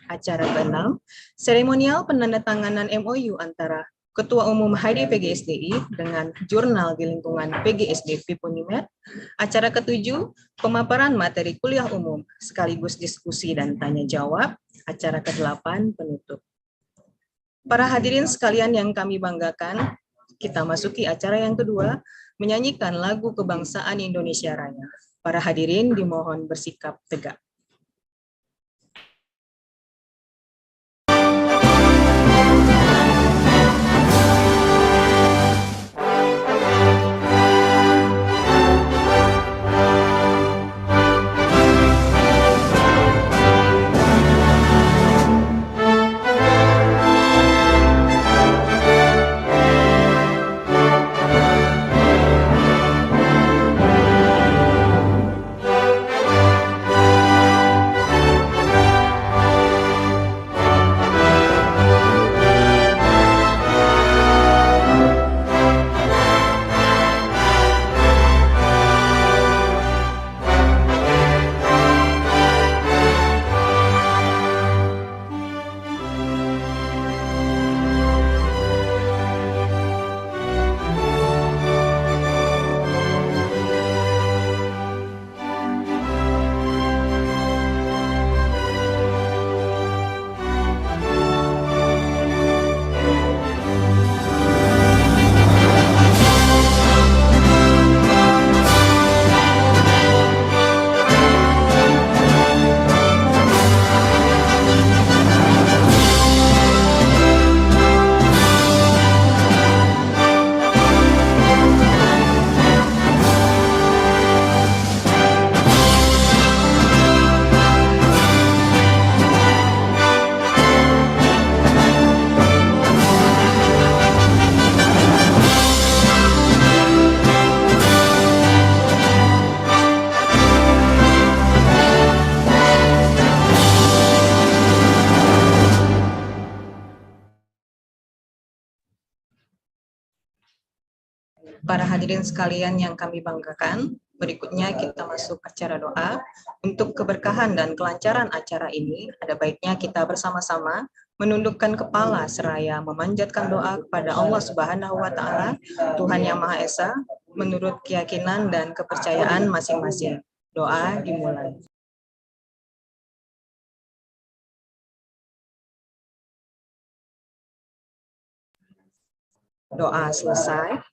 Acara ke-6, seremonial penandatanganan MOU antara Ketua Umum HDPGSDI dengan Jurnal di Lingkungan PGSD FIP UNIMED. Acara ke-7, pemaparan materi kuliah umum sekaligus diskusi dan tanya jawab. Acara ke-8, penutup. Para hadirin sekalian yang kami banggakan, kita masuki acara yang kedua, menyanyikan lagu kebangsaan Indonesia Raya. Para hadirin dimohon bersikap tegak. Para hadirin sekalian yang kami banggakan, berikutnya kita masuk acara doa. Untuk keberkahan dan kelancaran acara ini, ada baiknya kita bersama-sama menundukkan kepala seraya memanjatkan doa kepada Allah Subhanahu wa Ta'ala, Tuhan Yang Maha Esa, menurut keyakinan dan kepercayaan masing-masing. Doa dimulai. Doa selesai.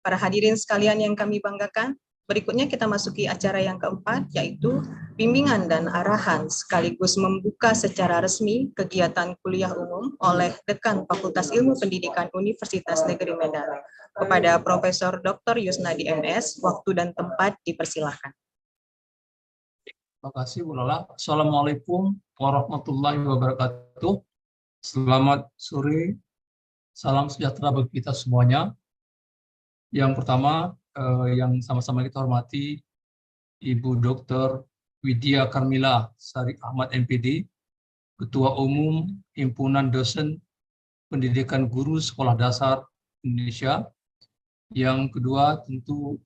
Para hadirin sekalian yang kami banggakan, berikutnya kita masuki acara yang keempat, yaitu bimbingan dan arahan sekaligus membuka secara resmi kegiatan kuliah umum oleh Dekan Fakultas Ilmu Pendidikan Universitas Negeri Medan. Kepada Profesor Dr. Yusnadi MS, waktu dan tempat dipersilahkan. Terima kasih Bu Lola. Assalamualaikum warahmatullahi wabarakatuh. Selamat sore, salam sejahtera bagi kita semuanya. Yang pertama, yang sama-sama kita hormati, Ibu Dr. Widya Karmila Sari Ahmad MPD, Ketua Umum Himpunan Dosen Pendidikan Guru Sekolah Dasar Indonesia. Yang kedua, tentu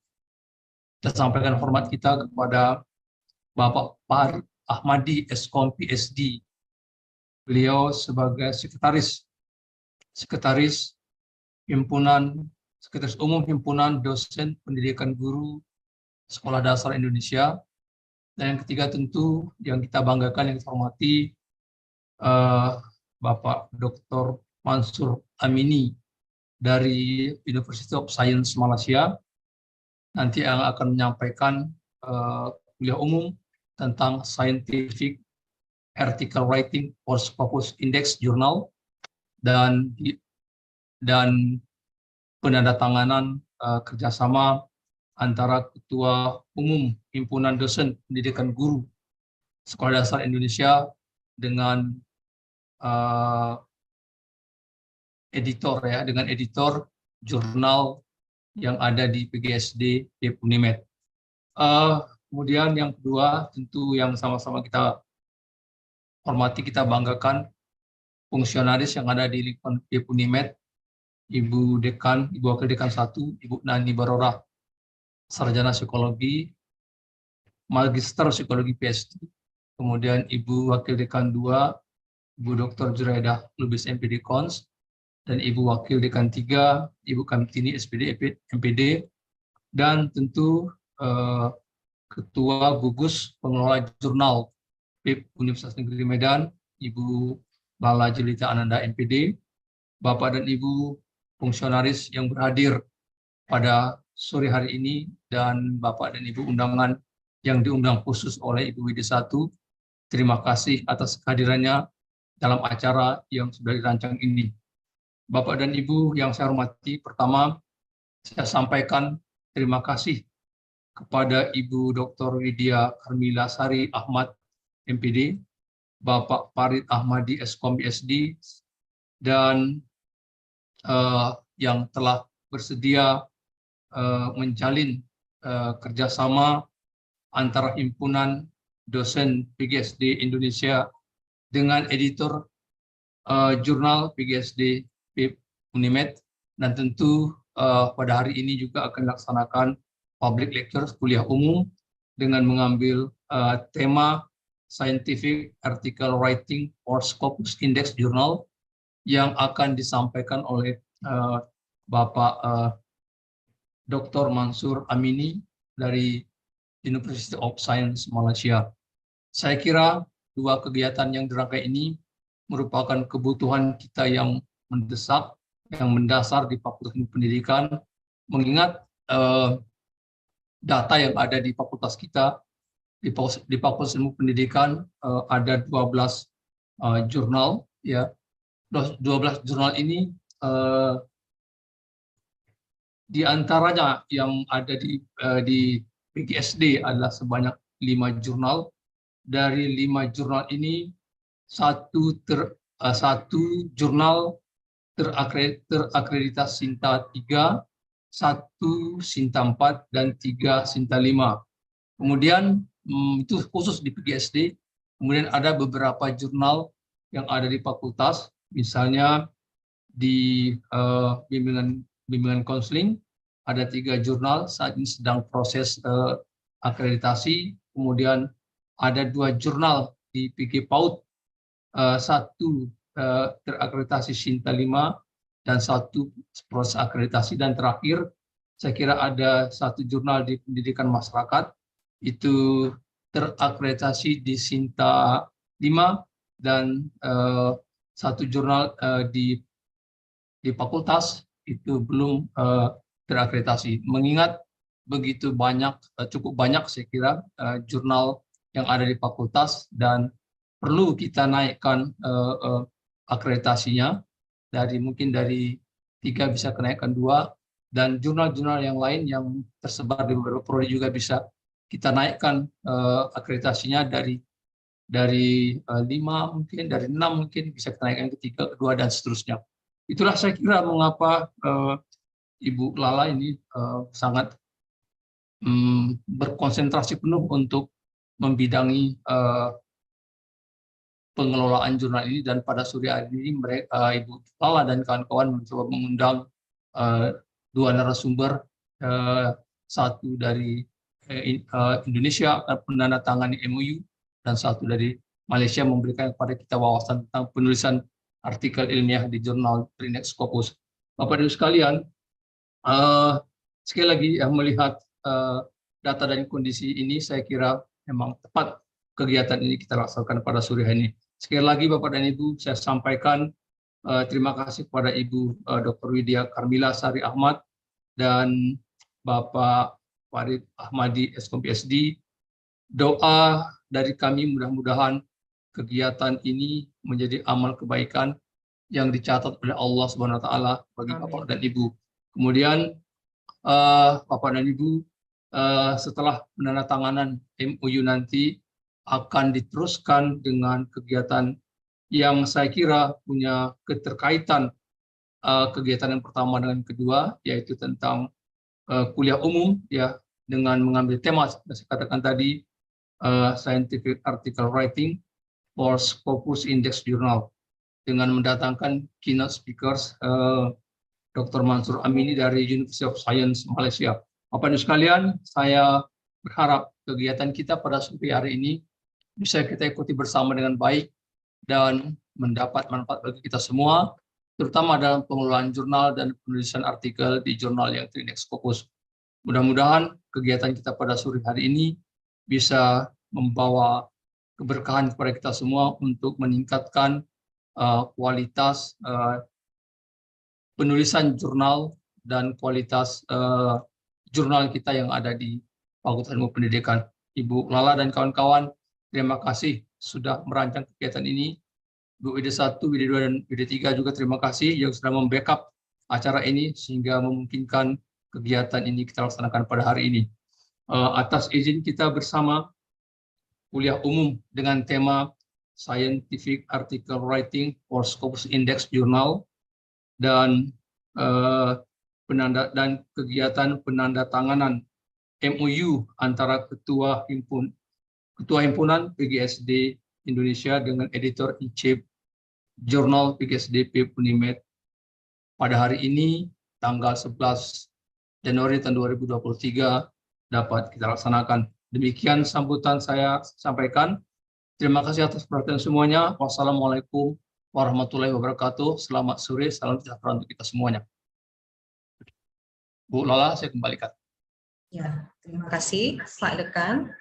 kita sampaikan hormat kita kepada Bapak Pak Ahmadi Eskom PSD. Beliau sebagai Sekretaris Umum Himpunan Dosen Pendidikan Guru Sekolah Dasar Indonesia. Dan yang ketiga tentu yang kita banggakan, yang kita hormati, Bapak Dr. Mansur Amini dari University of Science Malaysia, nanti yang akan menyampaikan kuliah umum tentang Scientific Article Writing for Scopus Index Journal dan penandatanganan kerjasama antara Ketua Umum Himpunan Dosen Pendidikan Guru Sekolah Dasar Indonesia dengan editor jurnal yang ada di PGSD FIP UNIMED. Kemudian yang kedua, tentu yang sama-sama kita hormati, kita banggakan, fungsionaris yang ada di lingkungan FIP UNIMED, Ibu Wakil Dekan 1, Ibu Nani Barorah, Sarjana Psikologi, Magister Psikologi PhD, kemudian Ibu Wakil Dekan 2, Ibu Dr. Juraidah Lubis MPD Cons, dan Ibu Wakil Dekan 3, Ibu Kamtini SPD MPD, dan tentu Ketua Gugus Pengelola Jurnal FIP Universitas Negeri Medan, Ibu Lala Jelita Ananda MPD, Bapak dan Ibu fungsionaris yang berhadir pada sore hari ini, dan Bapak dan Ibu undangan yang diundang khusus oleh Ibu WD 1, terima kasih atas kehadirannya dalam acara yang sudah dirancang ini. Bapak dan Ibu yang saya hormati, pertama saya sampaikan terima kasih kepada Ibu Dr. Widya Karmila Sari Ahmad MPD, Bapak Farid Ahmadi Eskom BSD, dan yang telah bersedia menjalin kerjasama antara himpunan dosen PGSD Indonesia dengan editor jurnal PGSD FIP UNIMED, dan tentu pada hari ini juga akan dilaksanakan public lecture kuliah umum dengan mengambil tema Scientific Article Writing for Scopus Index Journal yang akan disampaikan oleh Bapak Dr. Mansur Amini dari University of Science Malaysia. Saya kira dua kegiatan yang dirangkai ini merupakan kebutuhan kita yang mendesak, yang mendasar di Fakultas Ilmu Pendidikan, mengingat data yang ada di fakultas kita, di Fakultas Ilmu Pendidikan ada 12 jurnal, ya. 12 jurnal ini di antaranya yang ada di PGSD adalah sebanyak 5 jurnal. Dari 5 jurnal ini satu jurnal terakreditasi Sinta 3, 1 Sinta 4, dan 3 Sinta 5. Kemudian itu khusus di PGSD. Kemudian ada beberapa jurnal yang ada di fakultas, misalnya di bimbingan konseling ada 3 jurnal saat ini sedang proses akreditasi. Kemudian ada 2 jurnal di PG PAUD, 1 terakreditasi Sinta 5 dan 1 proses akreditasi, dan terakhir saya kira ada 1 jurnal di pendidikan masyarakat itu terakreditasi di Sinta 5, dan 1 jurnal di fakultas itu belum terakreditasi. Mengingat begitu banyak, cukup banyak saya kira jurnal yang ada di fakultas, dan perlu kita naikkan akreditasinya mungkin dari 3 bisa kenaikkan 2, dan jurnal-jurnal yang lain yang tersebar di beberapa prodi juga bisa kita naikkan akreditasinya dari 5 mungkin, dari 6 mungkin bisa kita naikkan ke 3, ke 2, dan seterusnya. Itulah saya kira mengapa Ibu Lala ini sangat berkonsentrasi penuh untuk membidangi pengelolaan jurnal ini, dan pada sore hari ini Ibu Lala dan kawan-kawan mencoba mengundang 2 narasumber, satu dari Indonesia menandatangani MOU, dan 1 dari Malaysia memberikan kepada kita wawasan tentang penulisan artikel ilmiah di jurnal Index Scopus. Bapak Ibu sekalian, sekali lagi melihat data dan kondisi ini, saya kira memang tepat kegiatan ini kita laksanakan pada sore hari ini. Sekali lagi Bapak dan Ibu, saya sampaikan terima kasih kepada Ibu Dr. Widya Karmila Sari Ahmad dan Bapak Farid Ahmadi Eskom PSD. Doa dari kami mudah-mudahan kegiatan ini menjadi amal kebaikan yang dicatat oleh Allah Subhanahu wa taala bagi Bapak dan Ibu. Kemudian Bapak dan Ibu, setelah penandatanganan MOU nanti akan diteruskan dengan kegiatan yang saya kira punya keterkaitan kegiatan yang pertama dengan kedua, yaitu tentang kuliah umum, ya, dengan mengambil tema yang saya katakan tadi, Scientific Article Writing for Scopus Index Journal, dengan mendatangkan keynote speakers Dr. Mansur Amini dari University of Science Malaysia. Bapak Ibu sekalian, saya berharap kegiatan kita pada sore hari ini bisa kita ikuti bersama dengan baik dan mendapat manfaat bagi kita semua, terutama dalam pengelolaan jurnal dan penulisan artikel di jurnal yang Trinex Scopus. Mudah-mudahan kegiatan kita pada sore hari ini bisa membawa keberkahan kepada kita semua untuk meningkatkan kualitas penulisan jurnal dan kualitas jurnal kita yang ada di Fakultas Ilmu Pendidikan. Ibu Lala dan kawan-kawan, terima kasih sudah merancang kegiatan ini. Bu WD1, WD2, dan WD3 juga terima kasih yang sudah membackup acara ini sehingga memungkinkan kegiatan ini kita laksanakan pada hari ini. Atas izin kita bersama kuliah umum dengan tema Scientific Article Writing for Scopus Index Journal dan kegiatan penandatanganan MOU antara Ketua Himpunan PGSD Indonesia dengan Editor-in-Chief Jurnal PGSD FIP UNIMED pada hari ini tanggal 11 Januari tahun 2023 dapat kita laksanakan. Demikian sambutan saya sampaikan. Terima kasih atas perhatian semuanya. Wassalamualaikum warahmatullahi wabarakatuh. Selamat sore, salam sejahtera untuk kita semuanya. Bu Lala, saya kembalikan. Ya, terima kasih Pak Dekan.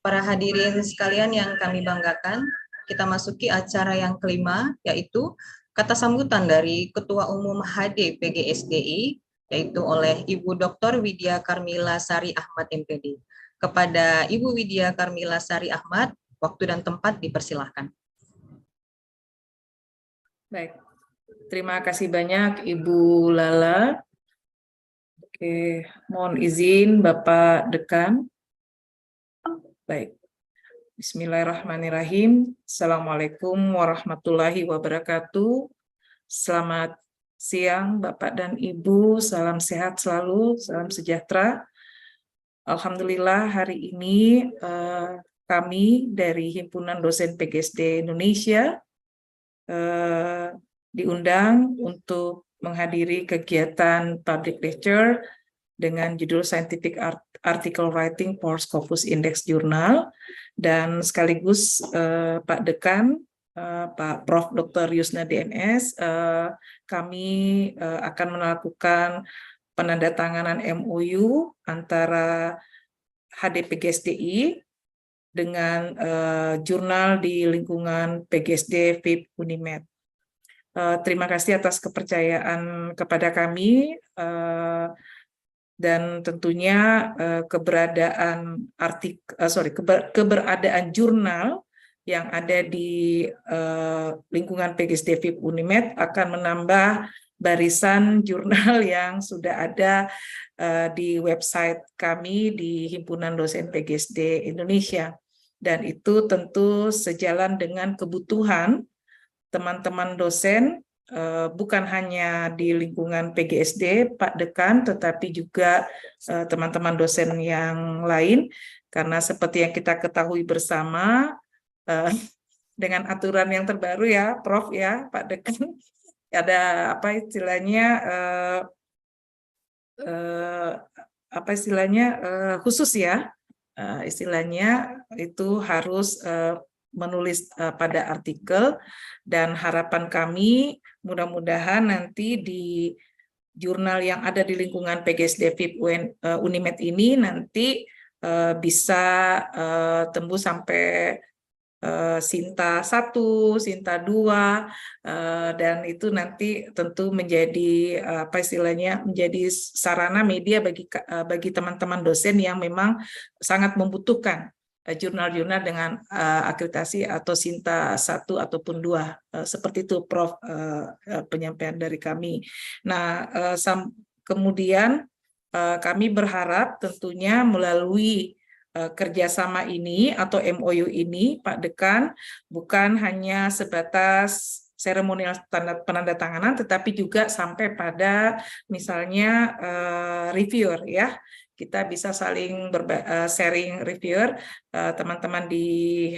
Para hadirin sekalian yang kami banggakan, kita masuki acara yang kelima, yaitu kata sambutan dari Ketua Umum HD PGSDI, yaitu oleh Ibu Dr. Widya Karmila Sari Ahmad MPD. Kepada Ibu Widya Karmila Sari Ahmad, waktu dan tempat dipersilahkan. Baik, terima kasih banyak Ibu Lala. Oke, mohon izin Bapak Dekan. Baik, bismillahirrahmanirrahim. Assalamualaikum warahmatullahi wabarakatuh. Selamat siang Bapak dan Ibu, salam sehat selalu, salam sejahtera. Alhamdulillah hari ini kami dari Himpunan Dosen PGSD Indonesia diundang untuk menghadiri kegiatan public lecture dengan judul Scientific Article Writing for Scopus Index Journal, dan sekaligus Pak Dekan, Pak Prof. Dr. Yusna DNS, kami akan melakukan penandatanganan MOU antara HDPGSDI dengan jurnal di lingkungan PGSD FIP UNIMED. Terima kasih atas kepercayaan kepada kami, dan tentunya keberadaan jurnal yang ada di lingkungan PGSD FIP UNIMED akan menambah barisan jurnal yang sudah ada di website kami di Himpunan Dosen PGSD Indonesia, dan itu tentu sejalan dengan kebutuhan teman-teman dosen bukan hanya di lingkungan PGSD, Pak Dekan, tetapi juga teman-teman dosen yang lain, karena seperti yang kita ketahui bersama, dengan aturan yang terbaru ya, Prof. ya, Pak Dekan, ada khusus ya, istilahnya itu harus menulis pada artikel, dan harapan kami mudah-mudahan nanti di jurnal yang ada di lingkungan PGSD FIP UNIMED ini nanti bisa tembus sampai Sinta 1, Sinta 2, dan itu nanti tentu menjadi menjadi sarana media bagi teman-teman dosen yang memang sangat membutuhkan jurnal-jurnal dengan akreditasi atau Sinta 1 ataupun 2, seperti itu Prof, penyampaian dari kami. Nah, kemudian kami berharap tentunya melalui kerjasama ini atau MOU ini, Pak Dekan, bukan hanya sebatas seremonial penandatanganan, tetapi juga sampai pada misalnya reviewer ya. Kita bisa saling sharing reviewer teman-teman di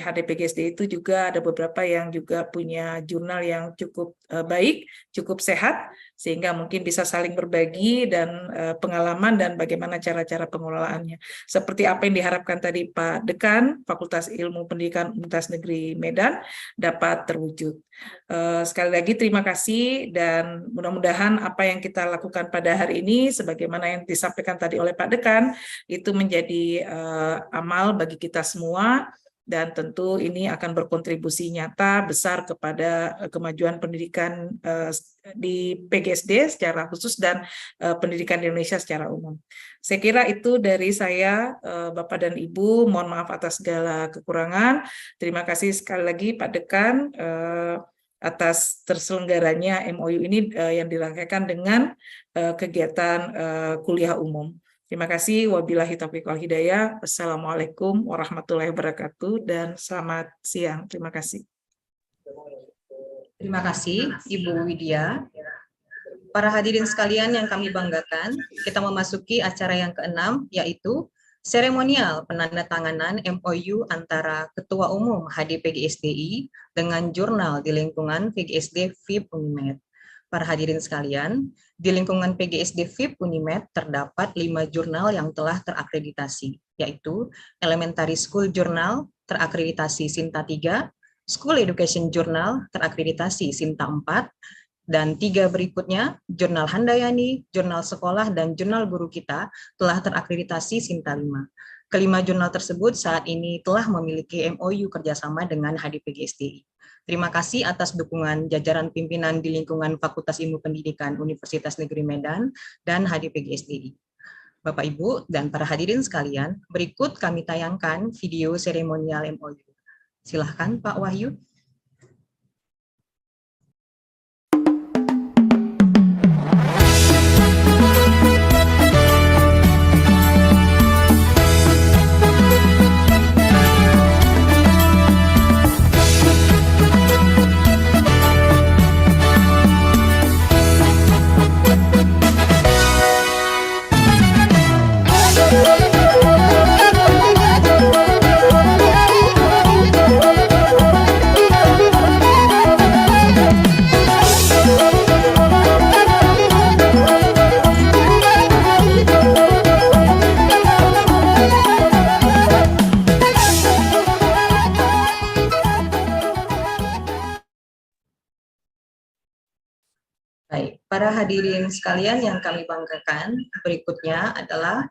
HDPGSD itu juga ada beberapa yang juga punya jurnal yang cukup baik, cukup sehat, sehingga mungkin bisa saling berbagi dan pengalaman dan bagaimana cara-cara pengelolaannya. Seperti apa yang diharapkan tadi Pak Dekan, Fakultas Ilmu Pendidikan Universitas Negeri Medan, dapat terwujud. Sekali lagi terima kasih dan mudah-mudahan apa yang kita lakukan pada hari ini, sebagaimana yang disampaikan tadi oleh Pak Dekan, itu menjadi amal bagi kita semua, dan tentu ini akan berkontribusi nyata besar kepada kemajuan pendidikan di PGSD secara khusus dan pendidikan di Indonesia secara umum. Saya kira itu dari saya, Bapak dan Ibu, mohon maaf atas segala kekurangan. Terima kasih sekali lagi Pak Dekan atas terselenggaranya MOU ini yang dirangkaikan dengan kegiatan kuliah umum. Terima kasih. Wabillahi taufiq wal hidayah. Wassalamualaikum warahmatullahi wabarakatuh dan selamat siang. Terima kasih. Terima kasih, Ibu Widya. Para hadirin sekalian yang kami banggakan, kita memasuki acara yang keenam, yaitu seremonial penandatanganan MOU antara Ketua Umum HDPGSDI dengan jurnal di lingkungan PGSD FIP UNIMED. Para hadirin sekalian, di lingkungan PGSD FIP UNIMED terdapat 5 jurnal yang telah terakreditasi, yaitu Elementary School Journal terakreditasi Sinta 3, School Education Journal terakreditasi Sinta 4, dan 3 berikutnya, Jurnal Handayani, Jurnal Sekolah, dan Jurnal Guru Kita telah terakreditasi Sinta 5. Kelima jurnal tersebut saat ini telah memiliki MOU kerjasama dengan HDPGSDI. Terima kasih atas dukungan jajaran pimpinan di lingkungan Fakultas Ilmu Pendidikan Universitas Negeri Medan dan HDPGSDI. Bapak, Ibu, dan para hadirin sekalian, berikut kami tayangkan video seremonial MOU. Silahkan Pak Wahyu. Baik, para hadirin sekalian yang kami banggakan, berikutnya adalah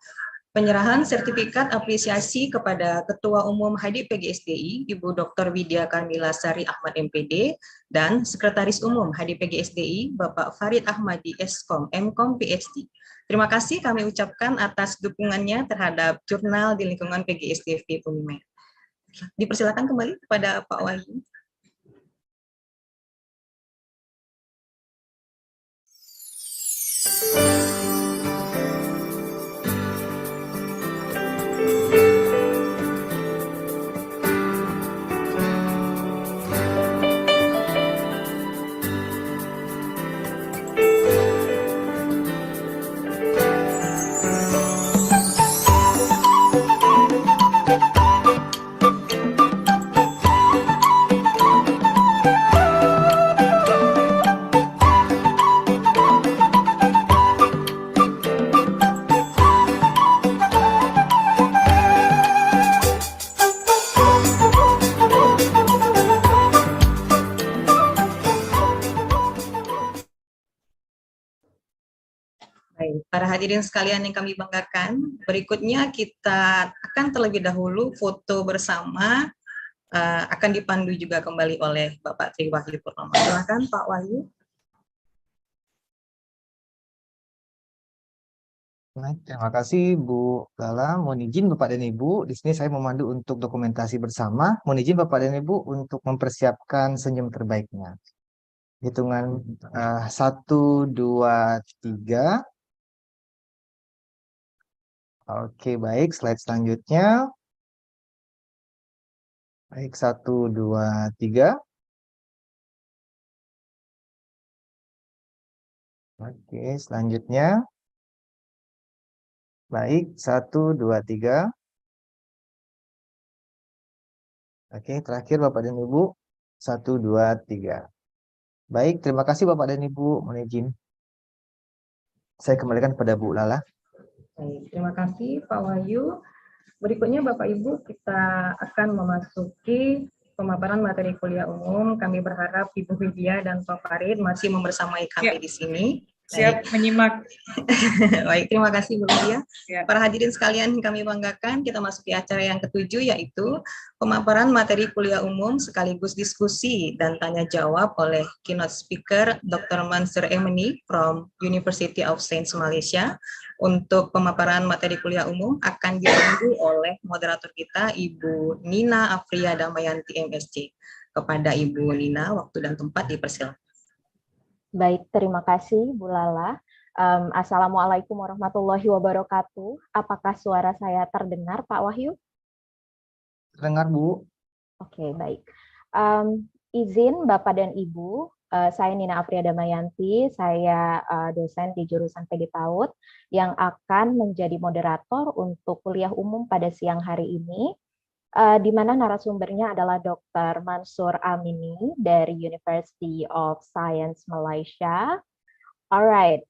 penyerahan sertifikat apresiasi kepada Ketua Umum HDPGSDI, Ibu Dr. Widya Karmila Sari Ahmad MPD, dan Sekretaris Umum HDPGSDI, Bapak Farid Ahmadi Eskom, MKom PhD. Terima kasih kami ucapkan atas dukungannya terhadap jurnal di lingkungan PGSD FIP UNIMED. Dipersilakan kembali kepada Pak Wahyu. Para hadirin sekalian yang kami banggakan, berikutnya kita akan terlebih dahulu foto bersama, akan dipandu juga kembali oleh Bapak Tri Wahyu Purnomo. Silakan Pak Wahyu. Baik, terima kasih Bu Lala. Mohon izin Bapak dan Ibu, di sini saya memandu untuk dokumentasi bersama. Mohon izin Bapak dan Ibu untuk mempersiapkan senyum terbaiknya. Hitungan 1, 2, 3. Oke, baik. Slide selanjutnya. Baik, 1, 2, 3. Oke, selanjutnya. Baik, 1, 2, 3. Oke, terakhir Bapak dan Ibu. 1, 2, 3. Baik, terima kasih Bapak dan Ibu. Mohon izin. Saya kembalikan kepada Bu Lala. Baik, terima kasih Pak Wahyu. Berikutnya Bapak Ibu, kita akan memasuki pemaparan materi kuliah umum. Kami berharap Ibu Widya dan Pak Farid masih membersamai kami di sini. Siap menyimak. Baik, terima kasih Bu Widya. Ya. Para hadirin sekalian yang kami banggakan, kita masuki acara yang ke-7, yaitu pemaparan materi kuliah umum sekaligus diskusi dan tanya jawab oleh keynote speaker Dr. Mansur Emeni from University of Sains Malaysia. Untuk pemaparan materi kuliah umum akan dipandu oleh moderator kita, Ibu Nina Afria Damayanti MSc. Kepada Ibu Nina, waktu dan tempat dipersilakan. Baik, terima kasih Bu Lala. Assalamualaikum warahmatullahi wabarakatuh. Apakah suara saya terdengar, Pak Wahyu? Terdengar, Bu. Oke, baik. Izin Bapak dan Ibu, saya Nina Afria Damayanti, saya dosen di jurusan PG PAUD yang akan menjadi moderator untuk kuliah umum pada siang hari ini, di mana narasumbernya adalah Dr. Mansur Amini dari University of Science Malaysia. Alright,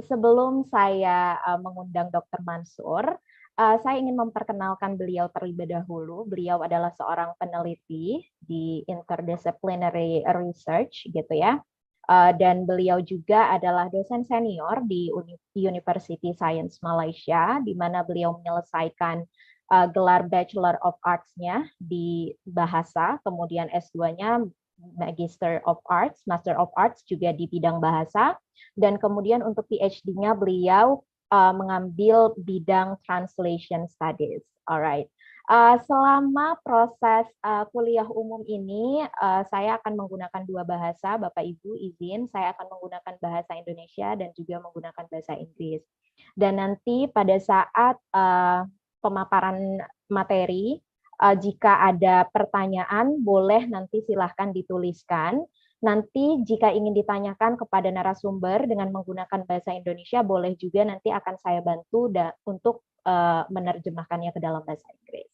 sebelum saya mengundang Dr. Mansur, saya ingin memperkenalkan beliau terlebih dahulu. Beliau adalah seorang peneliti di interdisciplinary research, gitu ya. Dan beliau juga adalah dosen senior di University Science Malaysia, di mana beliau menyelesaikan gelar Bachelor of Arts-nya di bahasa, kemudian S2-nya Magister of Arts, Master of Arts juga di bidang bahasa, dan kemudian untuk PhD-nya beliau mengambil bidang Translation Studies. Alright. Selama proses kuliah umum ini, saya akan menggunakan dua bahasa. Bapak Ibu izin, saya akan menggunakan bahasa Indonesia dan juga menggunakan bahasa Inggris. Dan nanti pada saat pemaparan materi, jika ada pertanyaan, boleh nanti silahkan dituliskan. Nanti jika ingin ditanyakan kepada narasumber dengan menggunakan bahasa Indonesia, boleh juga nanti akan saya bantu untuk menerjemahkannya ke dalam bahasa Inggris.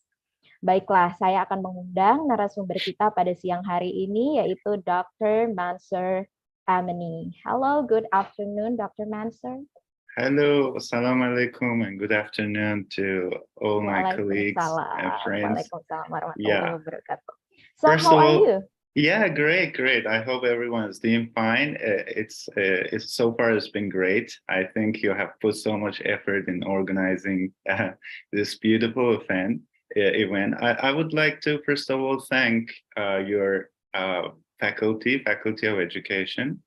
Baiklah, saya akan mengundang narasumber kita pada siang hari ini, yaitu Dr. Mansur Amini. Hello, good afternoon, Dr. Mansur. Hello, assalamualaikum, and good afternoon to all my colleagues and friends. Waalaikumsalam warahmatullahi wabarakatuh. So, First how of are all, you? yeah, great. I hope everyone is doing fine. It's so far it's been great. I think you have put so much effort in organizing this beautiful event. I would like to first of all thank your faculty of education,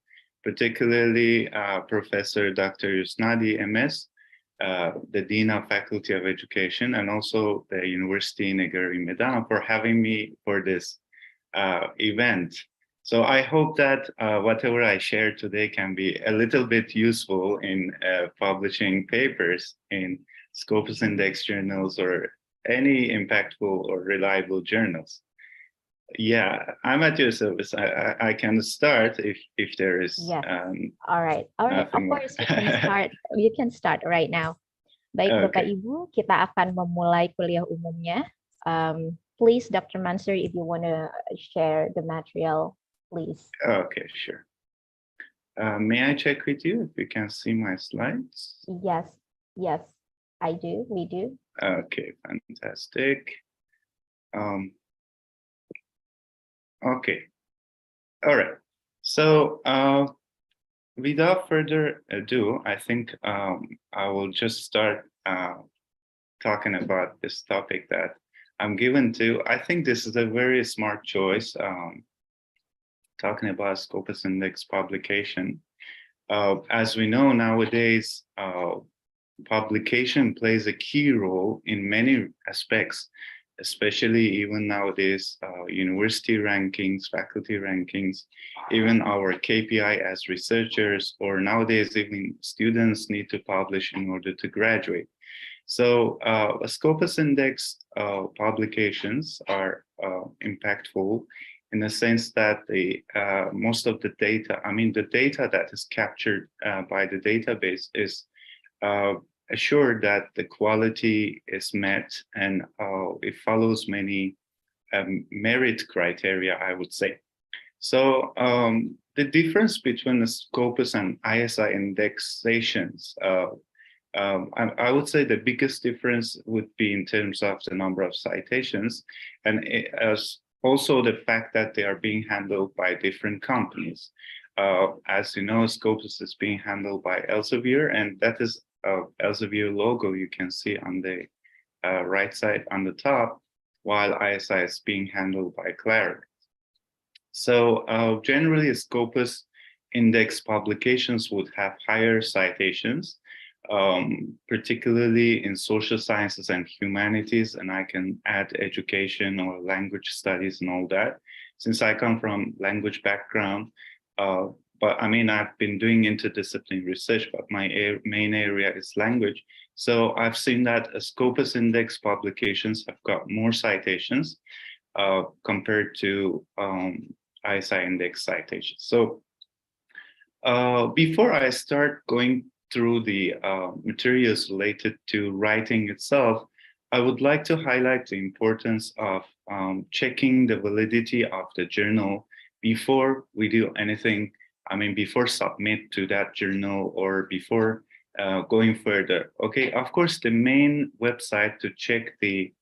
particularly Professor Dr. Yusnadi MS, the Dean of Faculty of Education, and also the University Negeri Medan for having me for this event. So I hope that whatever I share today can be a little bit useful in publishing papers in Scopus Index journals or any impactful or reliable journals. Yeah, I'm at your service. I can start if there is. Yes. All right. Of course, you can start right now. Baik, okay. Bapak Ibu, kita akan memulai kuliah umumnya. Please, Dr. Mansur, if you want to share the material, please. Okay, sure. May I check with you if you can see my slides? Yes, I do. We do. Okay, fantastic. Okay, all right. So without further ado, I think I will just start talking about this topic that I'm given to. I think this is a very smart choice, talking about Scopus Index publication. As we know nowadays, publication plays a key role in many aspects, especially even nowadays, university rankings, faculty rankings, even our KPI as researchers, or nowadays even students need to publish in order to graduate. So Scopus Index publications are impactful in the sense that most of the data, the data that is captured by the database is assure that the quality is met and it follows many merit criteria, I would say. So the difference between the Scopus and ISI indexations, I would say the biggest difference would be in terms of the number of citations, and also the fact that they are being handled by different companies. As you know, Scopus is being handled by Elsevier, and that is Elsevier logo you can see on the right side on the top, while ISI is being handled by Clarity. So generally, Scopus index publications would have higher citations, particularly in social sciences and humanities, and I can add education or language studies and all that. Since I come from language background, but I mean, I've been doing interdisciplinary research, but my main area is language. So I've seen that Scopus index publications have got more citations compared to ISI index citations. So before I start going through the materials related to writing itself, I would like to highlight the importance of checking the validity of the journal before we do anything. I mean, before submit to that journal or before going further. Okay, of course, the main website to check the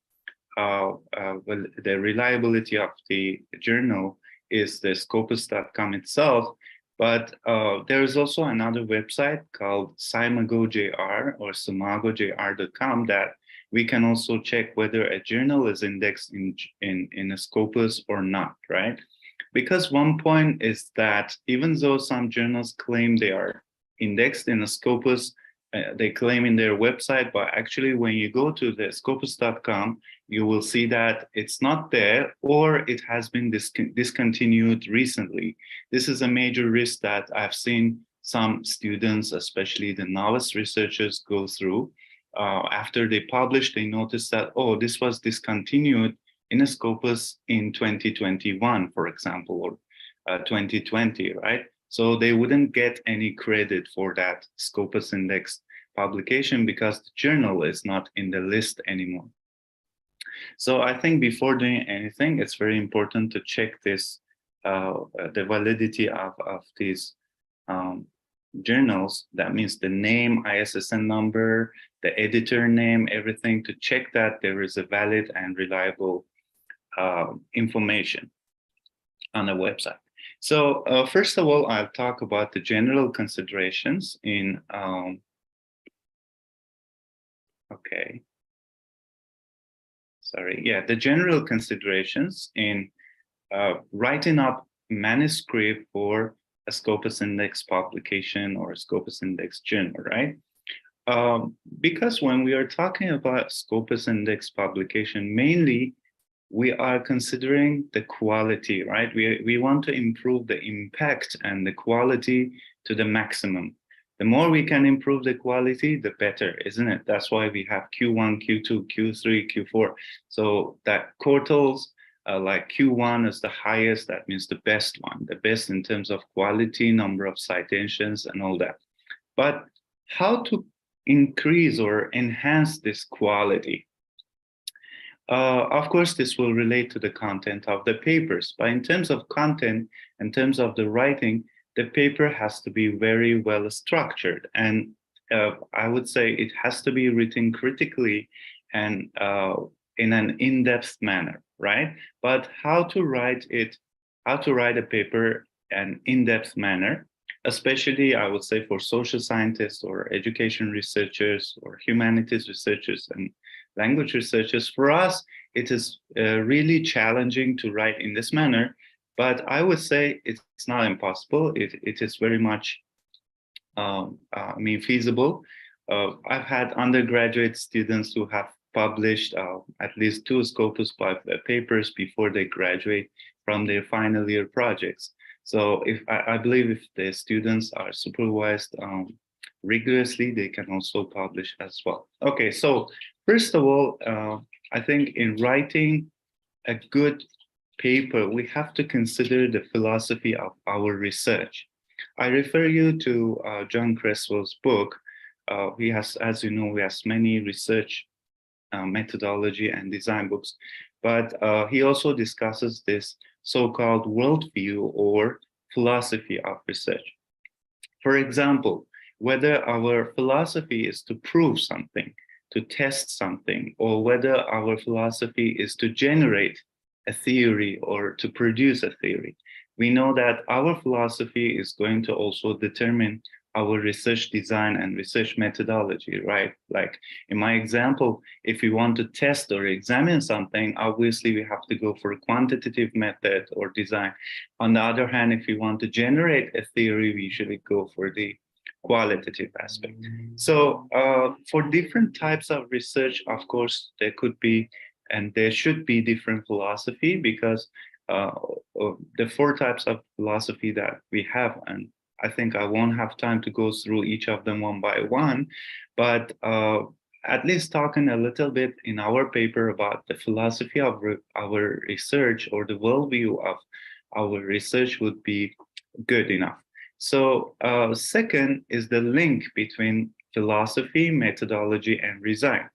reliability of the journal is the scopus.com itself, but there is also another website called SIMAGO.jr or SIMAGO.jr.com that we can also check whether a journal is indexed in a Scopus or not, right? Because one point is that even though some journals claim they are indexed in a Scopus, they claim in their website, but actually when you go to the scopus.com, you will see that it's not there or it has been discontinued recently. This is a major risk that I've seen some students, especially the novice researchers, go through. After they publish, they notice that, oh, this was discontinued in a Scopus in 2021, for example, or 2020, right? So they wouldn't get any credit for that Scopus index publication because the journal is not in the list anymore. So I think before doing anything, it's very important to check this, the validity of these journals. That means the name, ISSN number, the editor name, everything, to check that there is a valid and reliable information on the website. So first of all, I'll talk about the general considerations in, the general considerations in writing up manuscript for a Scopus index publication or a Scopus index journal, right? Because when we are talking about Scopus index publication, mainly we are considering the quality, right? We want to improve the impact and the quality to the maximum. The more we can improve the quality, the better, isn't it? That's why we have Q1, Q2, Q3, Q4. So that quartiles, like Q1 is the highest, that means the best one, the best in terms of quality, number of citations and all that. But how to increase or enhance this quality? Of course, this will relate to the content of the papers, but in terms of content, in terms of the writing, the paper has to be very well structured. And I would say it has to be written critically and in an in-depth manner, right? But how to write it, how to write a paper in an in-depth manner, especially I would say for social scientists or education researchers or humanities researchers and language researchers, for us, it is really challenging to write in this manner, but I would say it's not impossible. It is very much, feasible. I've had undergraduate students who have published at least 2 Scopus papers before they graduate from their final year projects. So I believe if the students are supervised rigorously, they can also publish as well. Okay, so first of all, I think in writing a good paper, we have to consider the philosophy of our research. I refer you to John Creswell's book, he has, as you know, he has many research methodology and design books, but he also discusses this so-called worldview or philosophy of research. For example, whether our philosophy is to prove something, to test something, or whether our philosophy is to generate a theory or to produce a theory. We know that our philosophy is going to also determine our research design and research methodology, right? Like in my example, if we want to test or examine something, obviously we have to go for a quantitative method or design. On the other hand, if we want to generate a theory, we usually go for the qualitative aspect. So for different types of research, of course, there could be and there should be different philosophy, because the 4 types of philosophy that we have, and I think I won't have time to go through each of them one by one, but at least talking a little bit in our paper about the philosophy of our research or the worldview of our research would be good enough. So second is the link between philosophy, methodology, and design.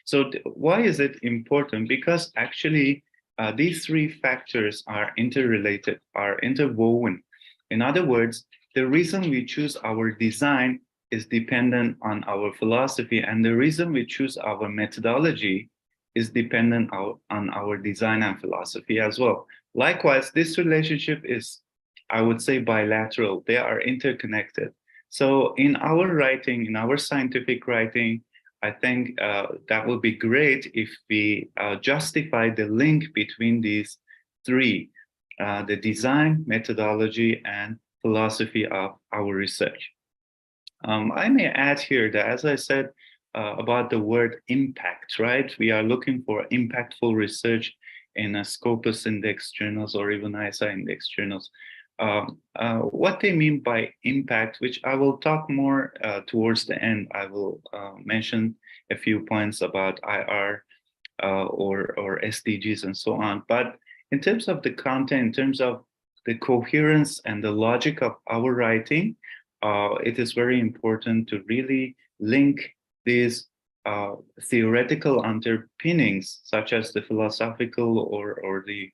So why is it important? Because actually these 3 factors are interrelated, are interwoven. In other words, the reason we choose our design is dependent on our philosophy, and the reason we choose our methodology is dependent on our design and philosophy as well. Likewise, this relationship is, I would say, bilateral. They are interconnected. So in our writing, in our scientific writing, I think that would be great if we justify the link between these 3, the design, methodology, and philosophy of our research. I may add here that, as I said about the word impact, right? We are looking for impactful research in Scopus Index journals or even ISA Index journals. What they mean by impact, which I will talk more towards the end. I will mention a few points about IR or SDGs and so on. But in terms of the content, in terms of the coherence and the logic of our writing, it is very important to really link these theoretical underpinnings, such as the philosophical or the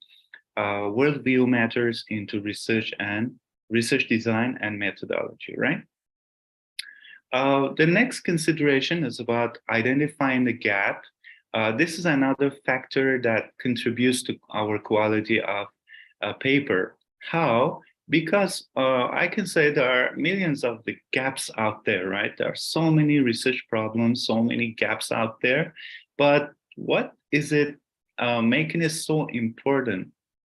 worldview matters, into research and research design and methodology, right? The next consideration is about identifying the gap. This is another factor that contributes to our quality of paper. How? Because I can say there are millions of the gaps out there, right? There are so many research problems, so many gaps out there. But what is it making it so important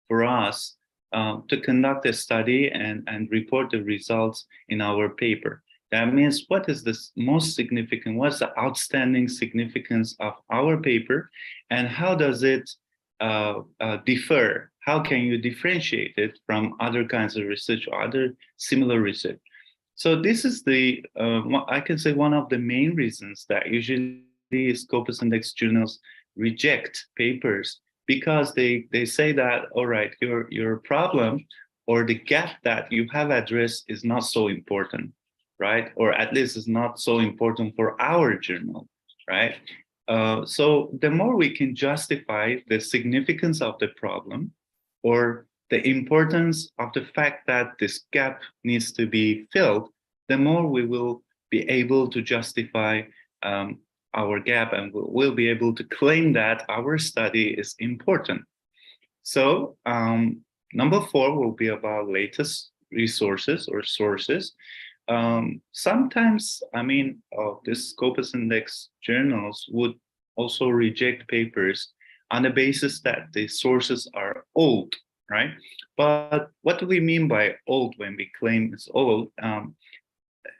for us to conduct a study and report the results in our paper? That means, what is the most significant, what's the outstanding significance of our paper, and how does it differ? How can you differentiate it from other kinds of research or other similar research? So this is the, I can say, one of the main reasons that usually Scopus Index journals reject papers, because they say that, all right, your problem or the gap that you have addressed is not so important, right? Or at least is not so important for our journal, right? So the more we can justify the significance of the problem or the importance of the fact that this gap needs to be filled, the more we will be able to justify our gap, and we'll be able to claim that our study is important. So number 4 will be about latest resources or sources. Sometimes, I mean, this Scopus Index journals would also reject papers on the basis that the sources are old, right? But what do we mean by old when we claim it's old?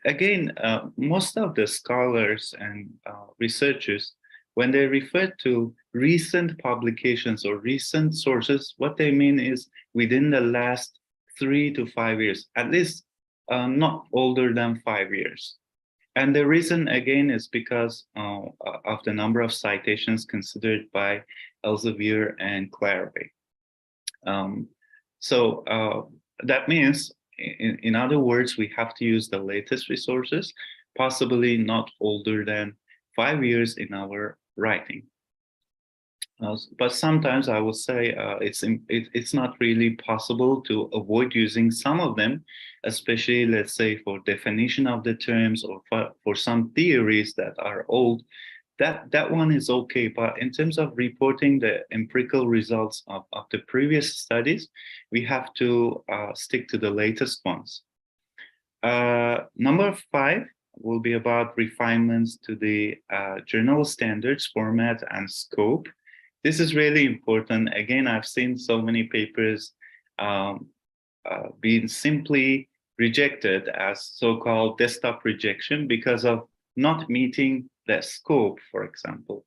Again, most of the scholars and researchers, when they refer to recent publications or recent sources, what they mean is within the last 3 to 5 years, at least not older than 5 years. And the reason, again, is because of the number of citations considered by Elsevier and Clary. So that means, in other words, we have to use the latest resources. possibly not older than 5 years in our writing. But sometimes I would say it's not really possible to avoid using some of them, especially, let's say, for definition of the terms or for some theories that are old. That one is okay, but in terms of reporting the empirical results of the previous studies, we have to stick to the latest ones. Number 5 will be about refinements to the journal standards, format, and scope. This is really important. Again, I've seen so many papers being simply rejected as so-called desktop rejection because of not meeting the scope, for example,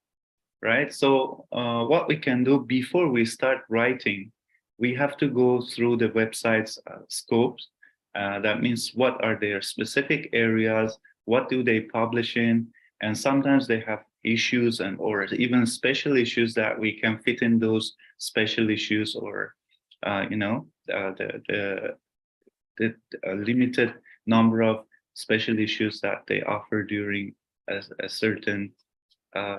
right? So what we can do before we start writing, we have to go through the website's scopes. That means what are their specific areas, what do they publish in, and sometimes they have issues and or even special issues that we can fit in those special issues, or the limited number of special issues that they offer during a certain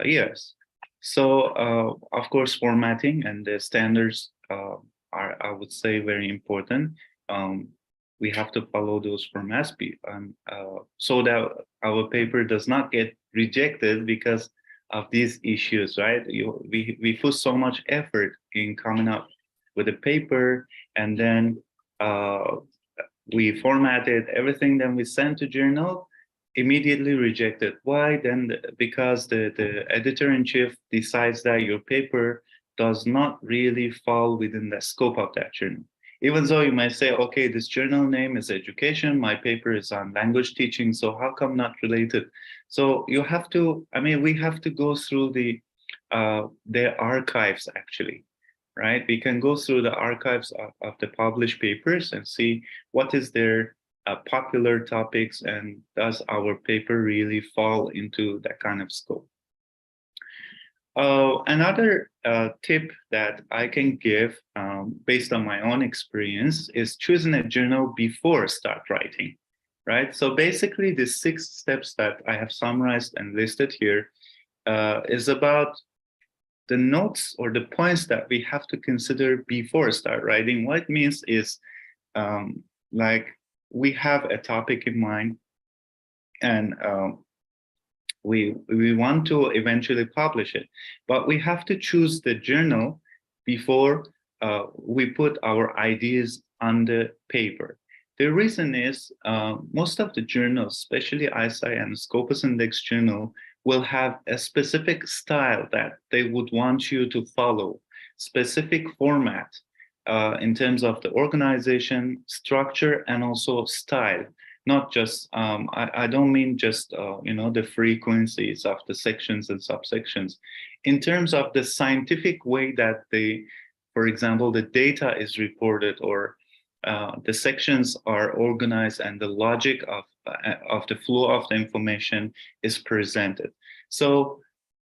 years. So of course, formatting and the standards are, I would say, very important. We have to follow those formats so that our paper does not get rejected because of these issues, right? We put so much effort in coming up with a paper, and then we formatted everything, then we sent to journal, immediately rejected. Why? Then because the editor-in-chief decides that your paper does not really fall within the scope of that journal. Even though you might say, okay, this journal name is education, my paper is on language teaching, so how come not related? So you have to, we have to go through their archives, actually, right? We can go through the archives of the published papers and see what is their popular topics, and does our paper really fall into that kind of scope? Another tip that I can give based on my own experience is choosing a journal before start writing, right? So basically the 6 steps that I have summarized and listed here is about the notes or the points that we have to consider before start writing. What it means is like we have a topic in mind, and we want to eventually publish it, but we have to choose the journal before we put our ideas on the paper. The reason is most of the journals, especially ISI and Scopus Index journal, will have a specific style that they would want you to follow, specific format in terms of the organization, structure, and also style. Not just, I don't mean just, the frequencies of the sections and subsections. In terms of the scientific way that for example, the data is reported, or the sections are organized, and the logic of the flow of the information is presented. So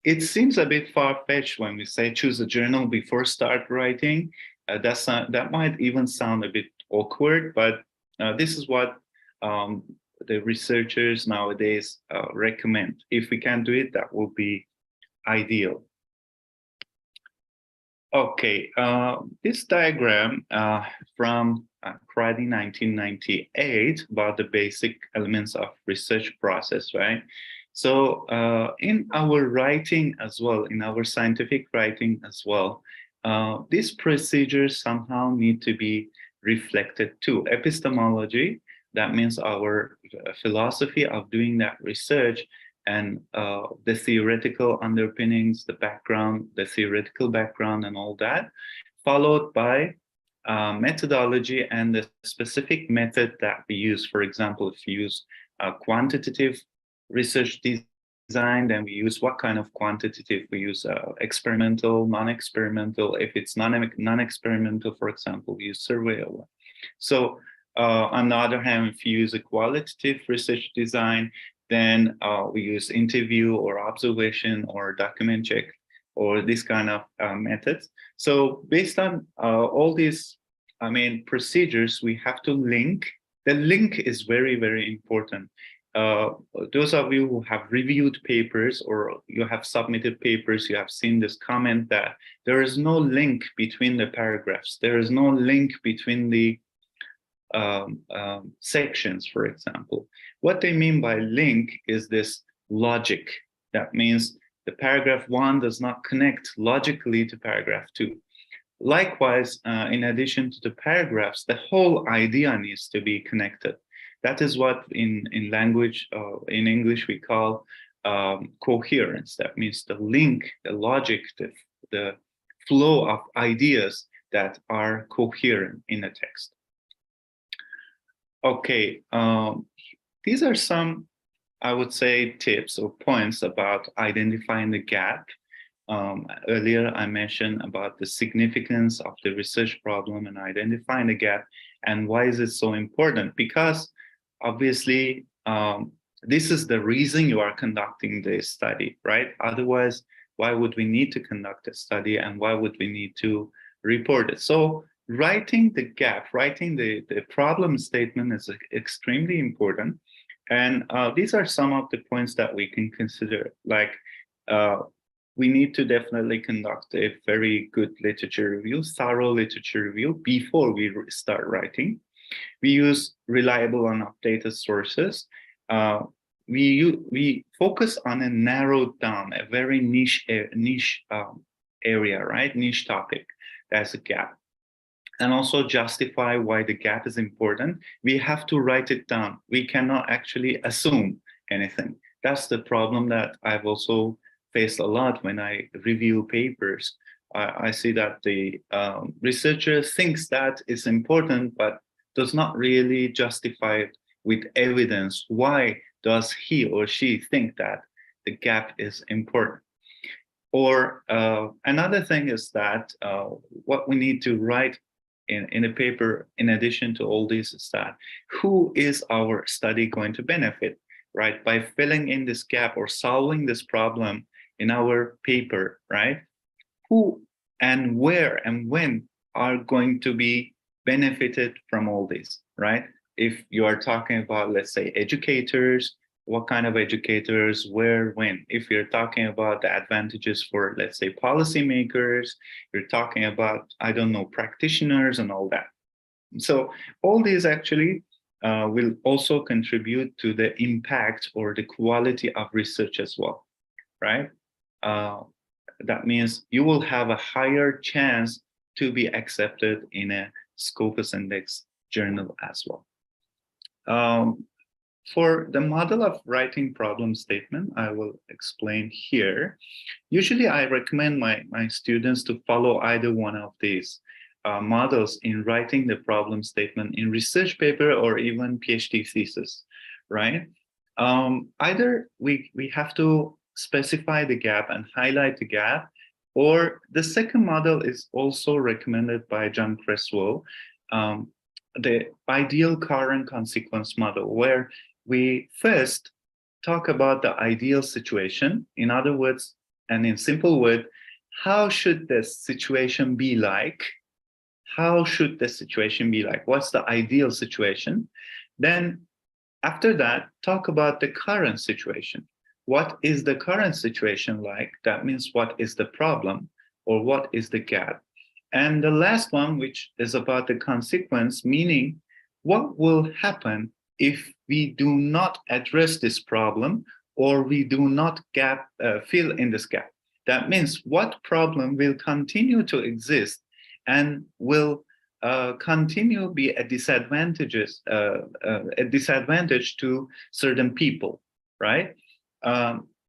it seems a bit far-fetched when we say choose a journal before start writing. That might even sound a bit awkward, but this is what the researchers nowadays recommend. If we can do it, that will be ideal. Okay, this diagram from Crady 1998 about the basic elements of research process, right? So in our writing as well, in our scientific writing as well, these procedures somehow need to be reflected too. Epistemology, that means our philosophy of doing that research, and the theoretical underpinnings, the background, the theoretical background and all that, followed by methodology and the specific method that we use. For example, if you use quantitative research design, then we use what kind of quantitative? We use experimental, non-experimental. If it's non-experimental, for example, we use surveyal. So on the other hand, if you use a qualitative research design, then we use interview or observation or document check or this kind of methods. So based on all these, procedures, we have to link. The link is very, very important. those of you who have reviewed papers or you have submitted papers, you have seen this comment that there is no link between the paragraphs. There is no link between the sections, for example. What they mean by link is this logic. That means the paragraph 1 does not connect logically to paragraph 2. Likewise, in addition to the paragraphs, the whole idea needs to be connected. That is what in language, in English, we call coherence. That means the link, the logic, the flow of ideas that are coherent in a text. Okay, these are some, I would say, tips or points about identifying the gap. Earlier, I mentioned about the significance of the research problem and identifying the gap, and why is it so important? Because obviously, this is the reason you are conducting the study, right? Otherwise, why would we need to conduct a study, and why would we need to report it? So writing the gap, writing the problem statement is extremely important. And these are some of the points that we can consider, like we need to definitely conduct a very good literature review, thorough literature review before we start writing. We use reliable and updated sources. We focus on a narrowed down, a very niche area, right? Niche topic. That's a gap. And also justify why the gap is important. We have to write it down. We cannot actually assume anything. That's the problem that I've also faced a lot when I review papers. I see that the researcher thinks that it's important, but does not really justify it with evidence. Why does he or she think that the gap is important? Or another thing is that what we need to write in a paper, in addition to all this, is that who is our study going to benefit, right? By filling in this gap or solving this problem in our paper, right? Who and where and when are going to be benefited from all this, right? If you are talking about, let's say, educators, what kind of educators, where, when? If you're talking about the advantages for, let's say, policymakers, you're talking about, I don't know, practitioners and all that. So all these actually will also contribute to the impact or the quality of research as well, right? That means you will have a higher chance to be accepted in a Scopus Index journal as well. For the model of writing problem statement, I will explain here. Usually I recommend my students to follow either one of these models in writing the problem statement in research paper or even PhD thesis, right? Either we have to specify the gap and highlight the gap, or the second model is also recommended by John Creswell, the ideal current consequence model, where we first talk about the ideal situation. In other words, and in simple word, how should this situation be like? How should the situation be like? What's the ideal situation? Then after that, talk about the current situation. What is the current situation like? That means what is the problem or what is the gap? And the last one, which is about the consequence, meaning what will happen if we do not address this problem or we do not fill in this gap. That means what problem will continue to exist and will continue be a disadvantage to certain people, right?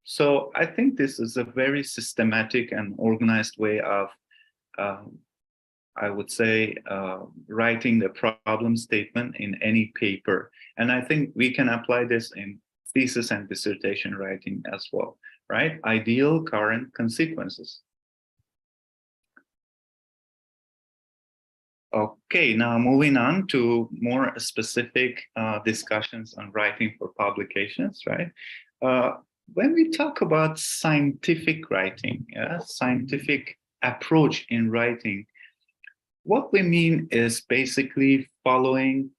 So I think this is a very systematic and organized way of, I would say, writing the problem statement in any paper. And I think we can apply this in thesis and dissertation writing as well, right? Ideal current consequences. Okay, now moving on to more specific discussions on writing for publications, right? When we talk about scientific writing, scientific approach in writing, what we mean is basically following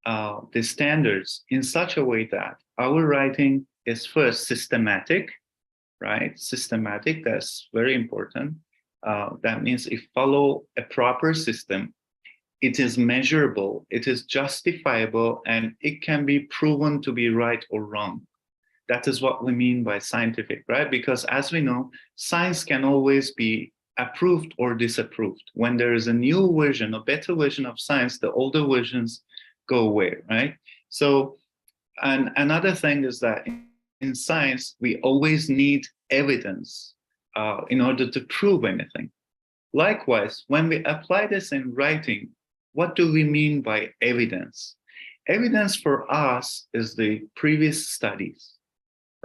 the standards in such a way that our writing is first systematic, right? Systematic, that's very important. That means it follows a proper system. It is measurable, it is justifiable, and it can be proven to be right or wrong. That is what we mean by scientific, right? Because as we know, science can always be approved or disapproved. When there is a new version, a better version of science, the older versions go away, right? So, and another thing is that in science, we always need evidence in order to prove anything. Likewise, when we apply this in writing, what do we mean by evidence? Evidence for us is the previous studies,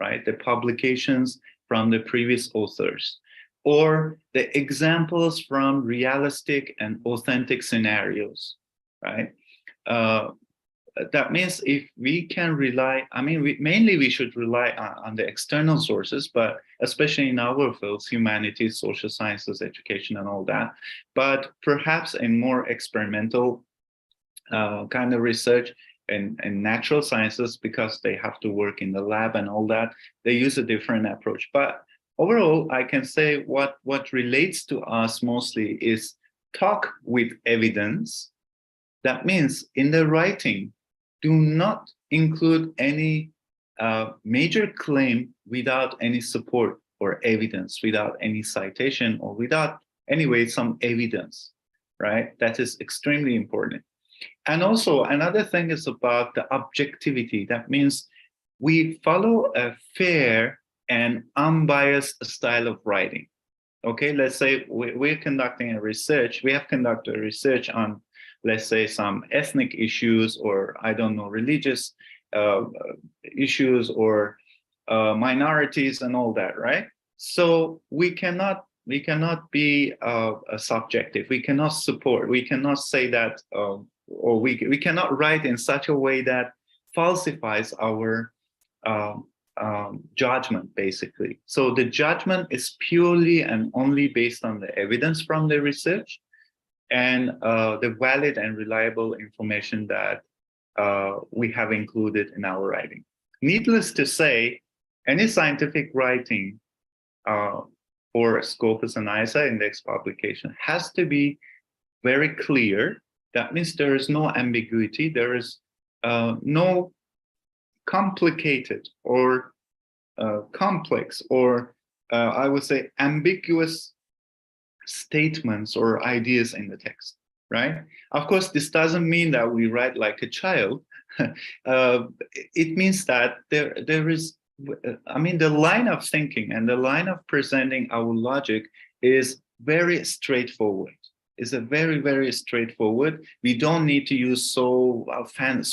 right? The publications from the previous authors, or the examples from realistic and authentic scenarios, right? That means if we can rely, I mean, mainly we should rely on the external sources, but especially in our fields, humanities, social sciences, education, and all that. But perhaps in more experimental kind of research and natural sciences, because they have to work in the lab and all that, they use a different approach. But overall, I can say what relates to us mostly is talk with evidence. That means in the writing, do not include any major claim without any support or evidence, without any citation, or without, anyway, some evidence, right? That is extremely important. And also another thing is about the objectivity. That means we follow a fair and unbiased style of writing. Okay, let's say we're conducting a research, we have conducted research on, let's say, some ethnic issues, or I don't know, religious issues, or minorities and all that, right? So we cannot be subjective. We cannot support. We cannot say that, or we cannot write in such a way that falsifies our judgment, basically. So the judgment is purely and only based on the evidence from the research and the valid and reliable information that we have included in our writing. Needless to say, any scientific writing for Scopus and ISA index publication has to be very clear. That means there is no ambiguity, there is no complicated or complex or I would say ambiguous statements or ideas in the text, right? Of course, this doesn't mean that we write like a child. It means that there is, I mean, the line of thinking and the line of presenting our logic is very straightforward. It's a very, very straightforward. We don't need to use so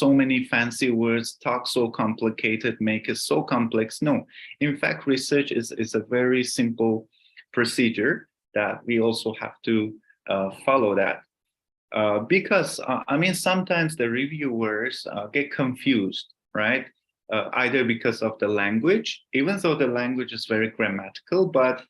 many fancy words, talk so complicated, make it so complex. No, in fact, research is a very simple procedure that we also have to follow that. Because, I mean, sometimes the reviewers get confused, right? Either because of the language, even though the language is very grammatical, but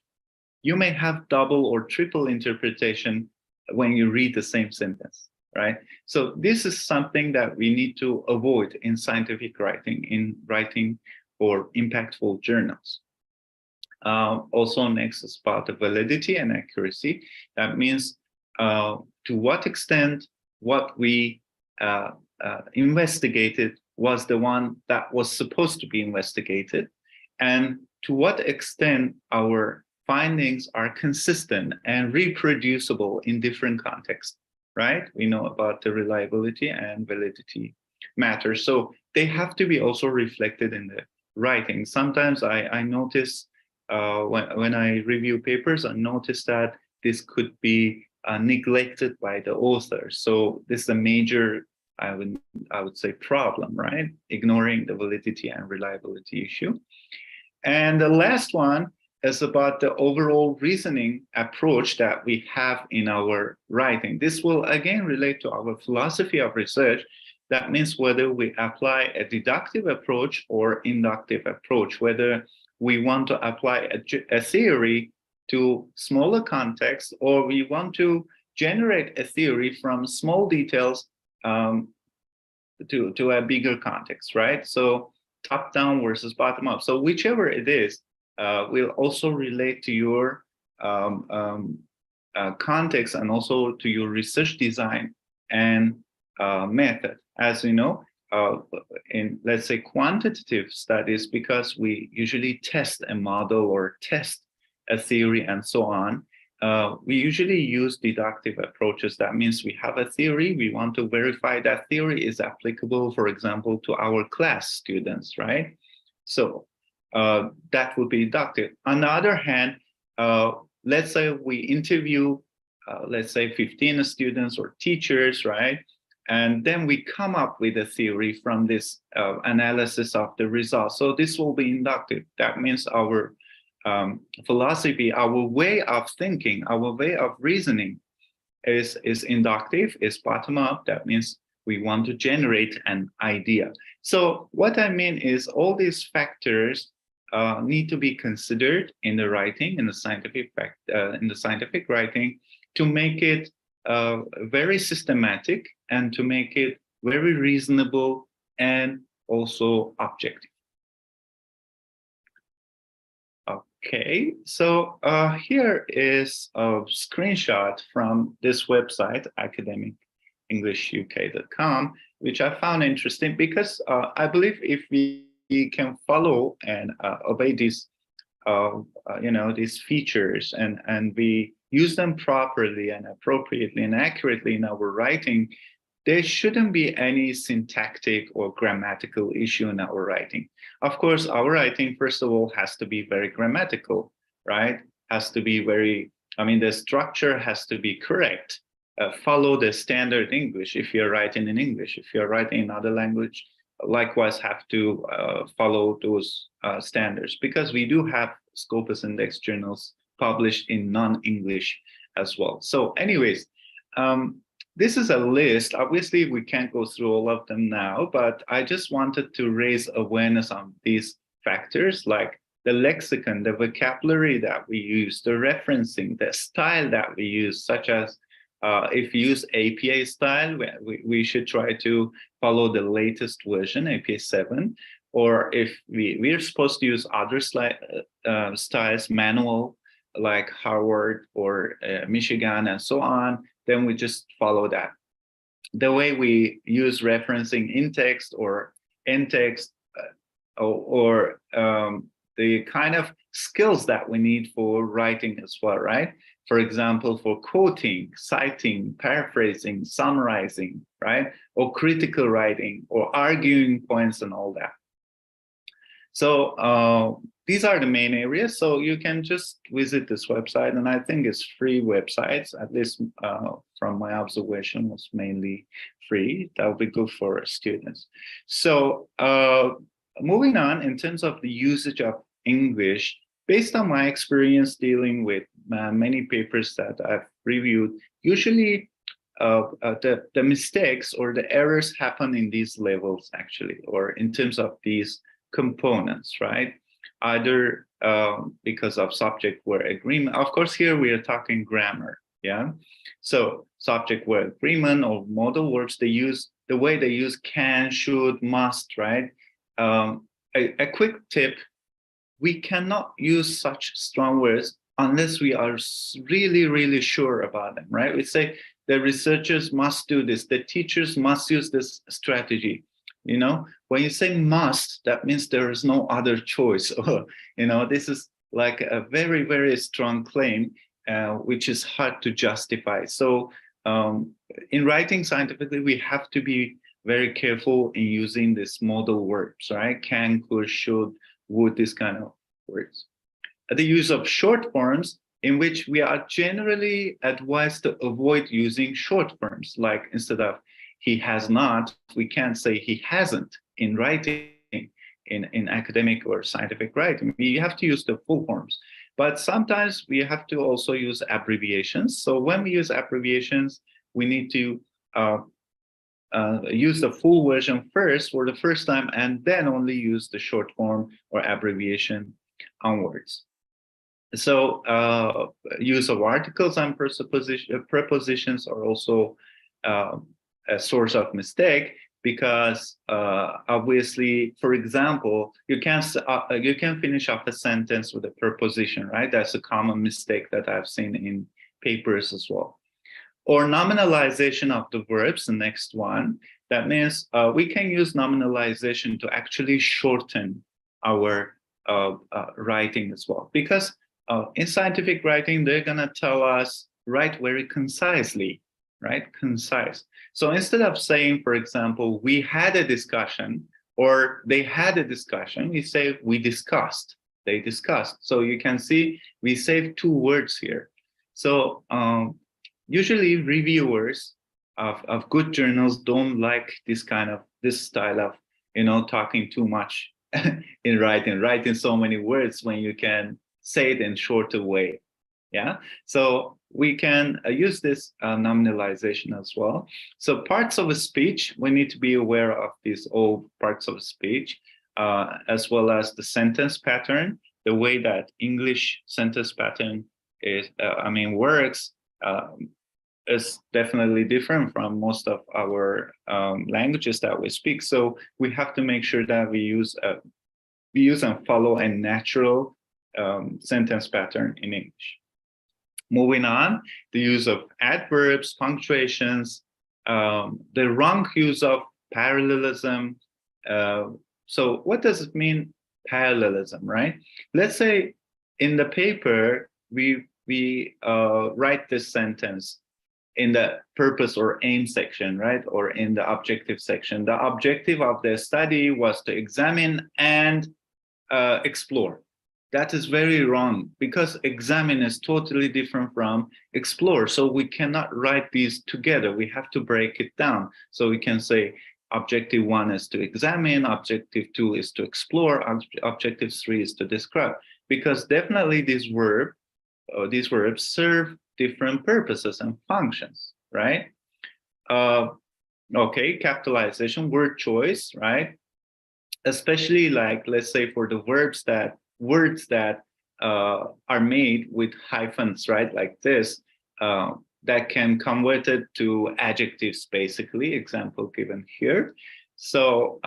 you may have double or triple interpretation when you read the same sentence, right? So this is something that we need to avoid in scientific writing, in writing for impactful journals. Also, next is about the validity and accuracy. That means to what extent what we investigated was the one that was supposed to be investigated, and to what extent our findings are consistent and reproducible in different contexts, right? We know about the reliability and validity matters. So they have to be also reflected in the writing. Sometimes I notice when I review papers, I notice that this could be neglected by the author. So this is a major, I would say, problem, right? Ignoring the validity and reliability issue. And the last one is about the overall reasoning approach that we have in our writing. This will again relate to our philosophy of research. That means whether we apply a deductive approach or inductive approach, whether we want to apply a theory to smaller contexts, or we want to generate a theory from small details to a bigger context, right? So top-down versus bottom-up. So whichever it is, will also relate to your context and also to your research design and method. As you know, in, let's say, quantitative studies, because we usually test a model or test a theory and so on, we usually use deductive approaches. That means we have a theory, we want to verify that theory is applicable, for example, to our class students, right? So that would be deductive. On the other hand, let's say we interview, let's say 15 students or teachers, right? And then we come up with a theory from this analysis of the results. So this will be inductive. That means our philosophy, our way of thinking, our way of reasoning is inductive, is bottom up. That means we want to generate an idea. So what I mean is all these factors need to be considered in the writing, in the scientific writing, to make it very systematic and to make it very reasonable and also objective. Okay, so here is a screenshot from this website, academicenglishuk.com, which I found interesting because I believe if we can follow and obey these, these features and we use them properly and appropriately and accurately in our writing, there shouldn't be any syntactic or grammatical issue in our writing. Of course, our writing, first of all, has to be very grammatical, right? Has to be very, the structure has to be correct. Follow the standard English if you're writing in English. If you're writing in other language, likewise have to follow those standards, because we do have Scopus Index journals published in non-English as well. So anyways, this is a list. Obviously, we can't go through all of them now, but I just wanted to raise awareness on these factors, like the lexicon, the vocabulary that we use, the referencing, the style that we use, such as if we use APA style, we should try to follow the latest version, APA 7, or if we're supposed to use other styles, manual, like Harvard or Michigan and so on, then we just follow that. The way we use referencing in text or in text, or the kind of skills that we need for writing as well, right? For example, for quoting, citing, paraphrasing, summarizing, right? Or critical writing or arguing points and all that. So these are the main areas. So you can just visit this website, and I think it's free websites, at least from my observation, was mainly free. That would be good for students. So moving on, in terms of the usage of English, based on my experience dealing with many papers that I've reviewed, usually the mistakes or the errors happen in these levels, actually, or in terms of these components, right? Either because of subject-verb agreement. Of course, here we are talking grammar, yeah? So subject-verb agreement or modal verbs, the way they use can, should, must, right? A quick tip, we cannot use such strong words unless we are really, really sure about them, right? We say the researchers must do this, the teachers must use this strategy. You know, when you say must, that means there is no other choice. You know, this is like a very, very strong claim, which is hard to justify. So in writing scientifically, we have to be very careful in using these modal verbs, right? Can, could, should, would, this kind of words. The use of short forms, in which we are generally advised to avoid using short forms, like instead of he has not, we can't say he hasn't in writing, in academic or scientific writing. We have to use the full forms. But sometimes we have to also use abbreviations. So when we use abbreviations, we need to use the full version first for the first time, and then only use the short form or abbreviation onwards. So use of articles and prepositions are also a source of mistake. because obviously, for example, you can finish off a sentence with a preposition, right? That's a common mistake that I've seen in papers as well. Or nominalization of the verbs, the next one. That means we can use nominalization to actually shorten our writing as well. Because in scientific writing, they're gonna tell us write very concisely, right? Concise. So instead of saying, for example, we had a discussion or they had a discussion, we say we discussed, they discussed. So you can see we save 2 words here. So usually reviewers of good journals don't like this style of, talking too much in writing so many words when you can say it in shorter way. Yeah, so we can use this nominalization as well. So parts of a speech, we need to be aware of these all parts of speech, as well as the sentence pattern, the way that English sentence pattern is, works, is definitely different from most of our languages that we speak. So we have to make sure that we use and follow a natural sentence pattern in English. Moving on, the use of adverbs, punctuations, the wrong use of parallelism. So what does it mean, parallelism, right? Let's say in the paper, we write this sentence in the purpose or aim section, right? Or in the objective section. The objective of the study was to examine and explore. That is very wrong, because examine is totally different from explore. So we cannot write these together. We have to break it down. So we can say objective 1 is to examine, objective 2 is to explore, objective 3 is to describe, because definitely these verbs serve different purposes and functions, right? Okay, capitalization, word choice, right? Especially like, let's say for the words that are made with hyphens, right? Like this, that can convert it to adjectives, basically, example given here. So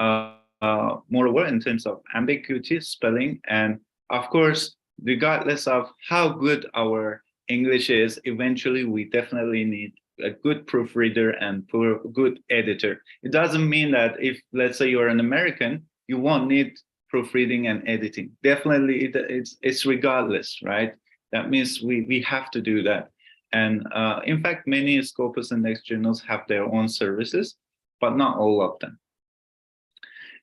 moreover, in terms of ambiguity, spelling, and of course, regardless of how good our English is, eventually we definitely need a good proofreader and good editor. It doesn't mean that if, let's say you're an American, you won't need proofreading and editing. Definitely it's regardless, right? That means we have to do that. And in fact, many Scopus Index journals have their own services, but not all of them.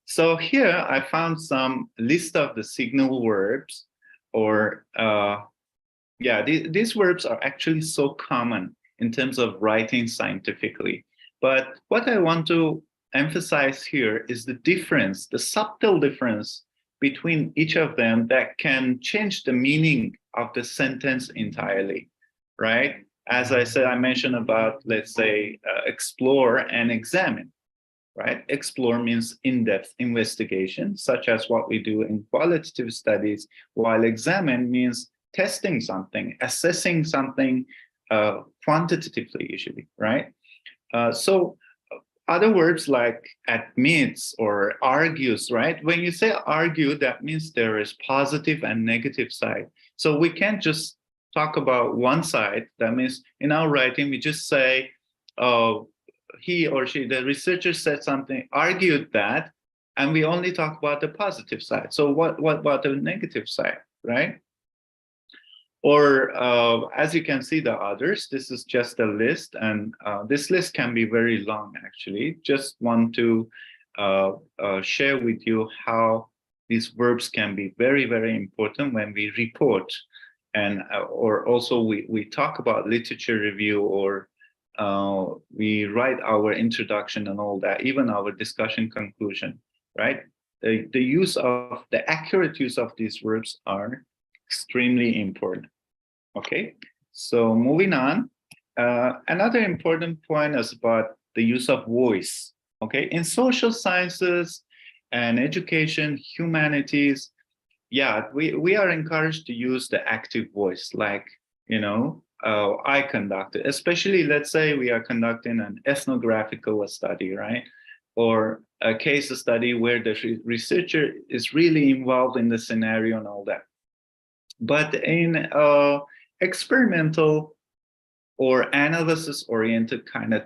So here I found some list of the signal verbs, or these verbs are actually so common in terms of writing scientifically. But what I want to emphasize here is the difference, the subtle difference between each of them that can change the meaning of the sentence entirely, right? As I said, I mentioned about, let's say, explore and examine, right? Explore means in-depth investigation, such as what we do in qualitative studies, while examine means testing something, assessing something quantitatively usually, right? So other words like admits or argues, right? When you say argue, that means there is positive and negative side. So we can't just talk about one side. That means in our writing, we just say, he or she, the researcher said something, argued that, and we only talk about the positive side. So what about the negative side, right? Or as you can see the others, this is just a list, and this list can be very long actually. Just want to share with you how these verbs can be very, very important when we report, and or also we talk about literature review, or we write our introduction and all that, even our discussion conclusion, right? The accurate use of these verbs are extremely important. Okay, so moving on, another important point is about the use of voice. Okay, in social sciences and education, humanities, yeah, we are encouraged to use the active voice, like, I conducted, especially let's say we are conducting an ethnographical study, right? or a case study where the researcher is really involved in the scenario and all that. But in experimental or analysis-oriented kind of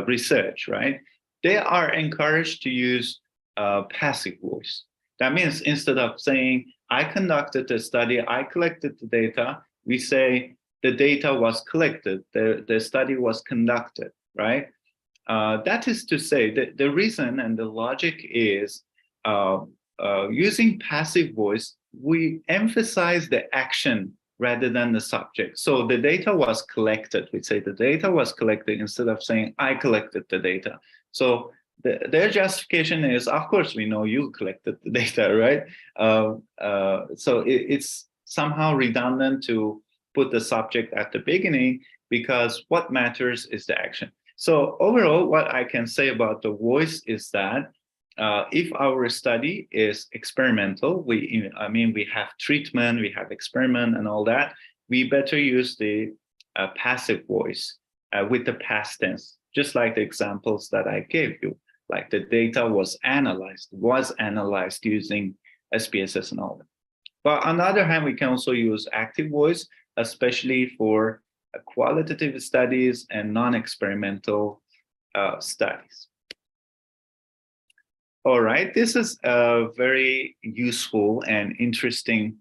research, right? They are encouraged to use passive voice. That means instead of saying, I conducted the study, I collected the data, we say the data was collected, the study was conducted, right? That is to say that the reason and the logic is using passive voice, we emphasize the action rather than the subject. So the data was collected. We say the data was collected instead of saying I collected the data. So their justification is, of course, we know you collected the data, right? So it's somehow redundant to put the subject at the beginning, because what matters is the action. So overall, what I can say about the voice is that if our study is experimental, we have treatment, we have experiment and all that, we better use the passive voice with the past tense, just like the examples that I gave you, like the data was analyzed using SPSS and all that. But on the other hand, we can also use active voice, especially for qualitative studies and non-experimental studies. All right, this is a very useful and interesting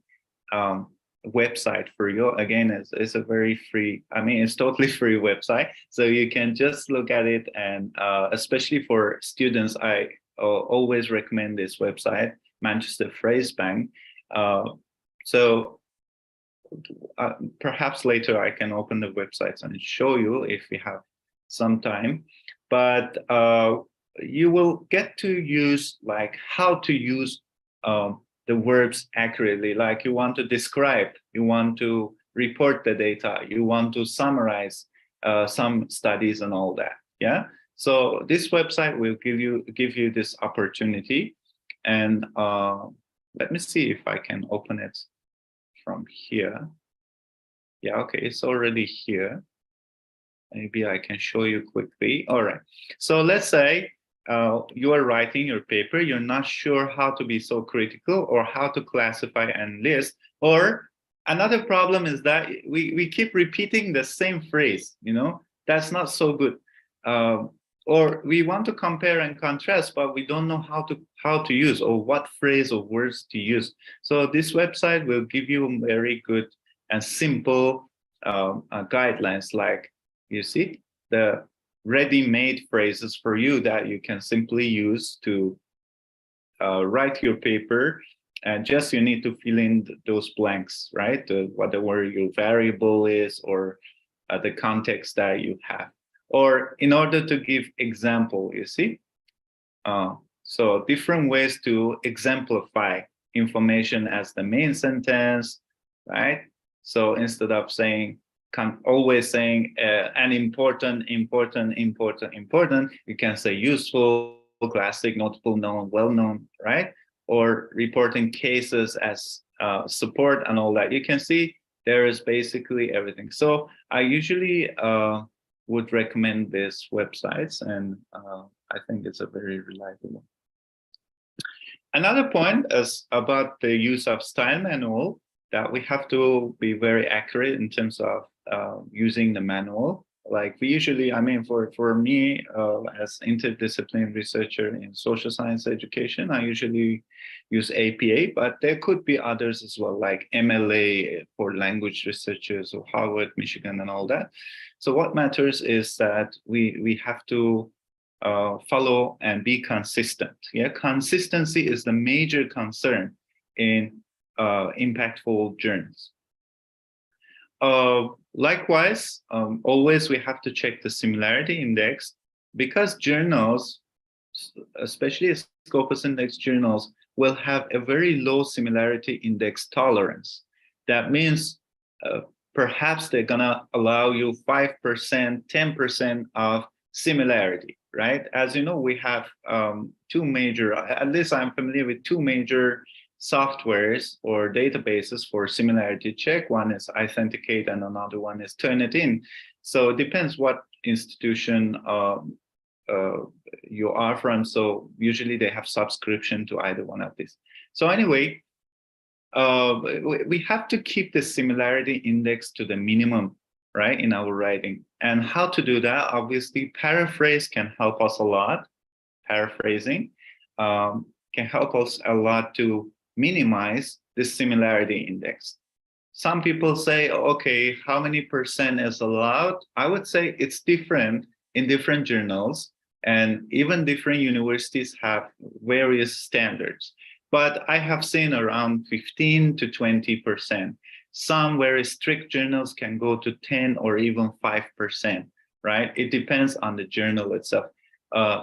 website for you. Again, it's a very free, it's totally free website. So you can just look at it, and especially for students, I always recommend this website, Manchester Phrase Bank. So perhaps later I can open the websites and show you if we have some time, but you will get to use like how to use the verbs accurately. Like you want to describe, you want to report the data, you want to summarize some studies and all that. Yeah. So this website will give you this opportunity. And let me see if I can open it from here. Yeah. Okay. It's already here. Maybe I can show you quickly. All right. So let's say you are writing your paper, you're not sure how to be so critical or how to classify and list, or another problem is that we keep repeating the same phrase, that's not so good. Or we want to compare and contrast, but we don't know how to use or what phrase or words to use. So this website will give you very good and simple guidelines, like you see the ready-made phrases for you that you can simply use to write your paper, and just you need to fill in those blanks, right? Whatever your variable is, or the context that you have, or in order to give example, you see. So different ways to exemplify information as the main sentence, right? So instead of always saying an important, you can say useful, classic, notable, known, well-known, right? Or reporting cases as support and all that. You can see there is basically everything. So I usually would recommend these websites, and I think it's a very reliable one. Another point is about the use of style manual, that we have to be very accurate in terms of using the manual. Like we usually, for me as interdisciplinary researcher in social science education, I usually use APA, but there could be others as well, like MLA for language researchers, or Harvard, Michigan, and all that. So what matters is that we have to follow and be consistent. Yeah, consistency is the major concern in impactful journals. Likewise, always we have to check the similarity index, because journals, especially Scopus index journals, will have a very low similarity index tolerance. That means perhaps they're gonna allow you 5%, 10% of similarity, right? As you know, we have two major, at least I'm familiar with two major softwares or databases for similarity check. One is Authenticate and another one is Turnitin. So it depends what institution you are from. So usually they have subscription to either one of these. So anyway, we have to keep the similarity index to the minimum, right, in our writing. And how to do that? Obviously, paraphrase can help us a lot. Paraphrasing can help us a lot to minimize this similarity index. Some people say, okay, how many percent is allowed? I would say it's different in different journals, and even different universities have various standards. But I have seen around 15 to 20%. Some very strict journals can go to 10 or even 5%, right? It depends on the journal itself.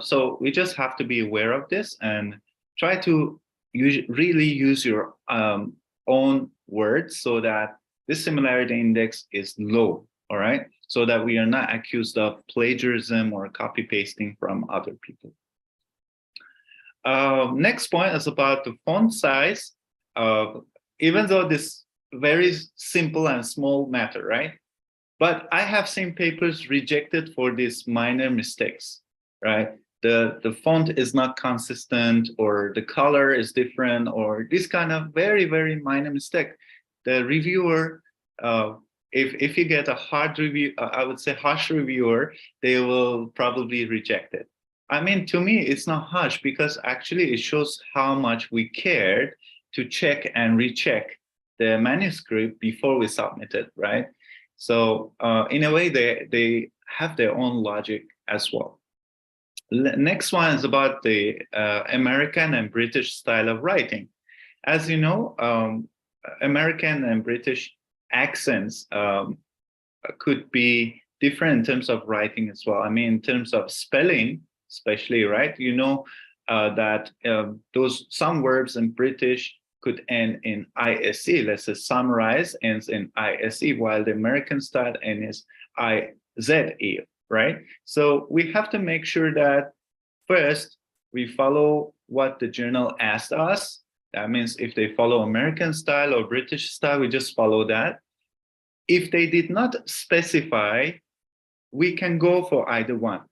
So we just have to be aware of this and try to really use your own words so that this similarity index is low, all right? So that we are not accused of plagiarism or copy pasting from other people. Next point is about the font size. Even though this very simple and small matter, right? But I have seen papers rejected for these minor mistakes, right? The font is not consistent, or the color is different, or this kind of very, very minor mistake. The reviewer, if you get a hard review, I would say harsh reviewer, they will probably reject it. I mean, to me, it's not harsh because actually it shows how much we cared to check and recheck the manuscript before we submit it, right? So in a way, they have their own logic as well. Next one is about the American and British style of writing. As you know, American and British accents could be different in terms of writing as well. I mean, in terms of spelling, especially, right? You know that some verbs in British could end in ISE. Let's say summarize ends in ISE, while the American style ends IZE, right? So we have to make sure that first we follow what the journal asked us. That means if they follow American style or British style, we just follow that. If they did not specify, we can go for either one.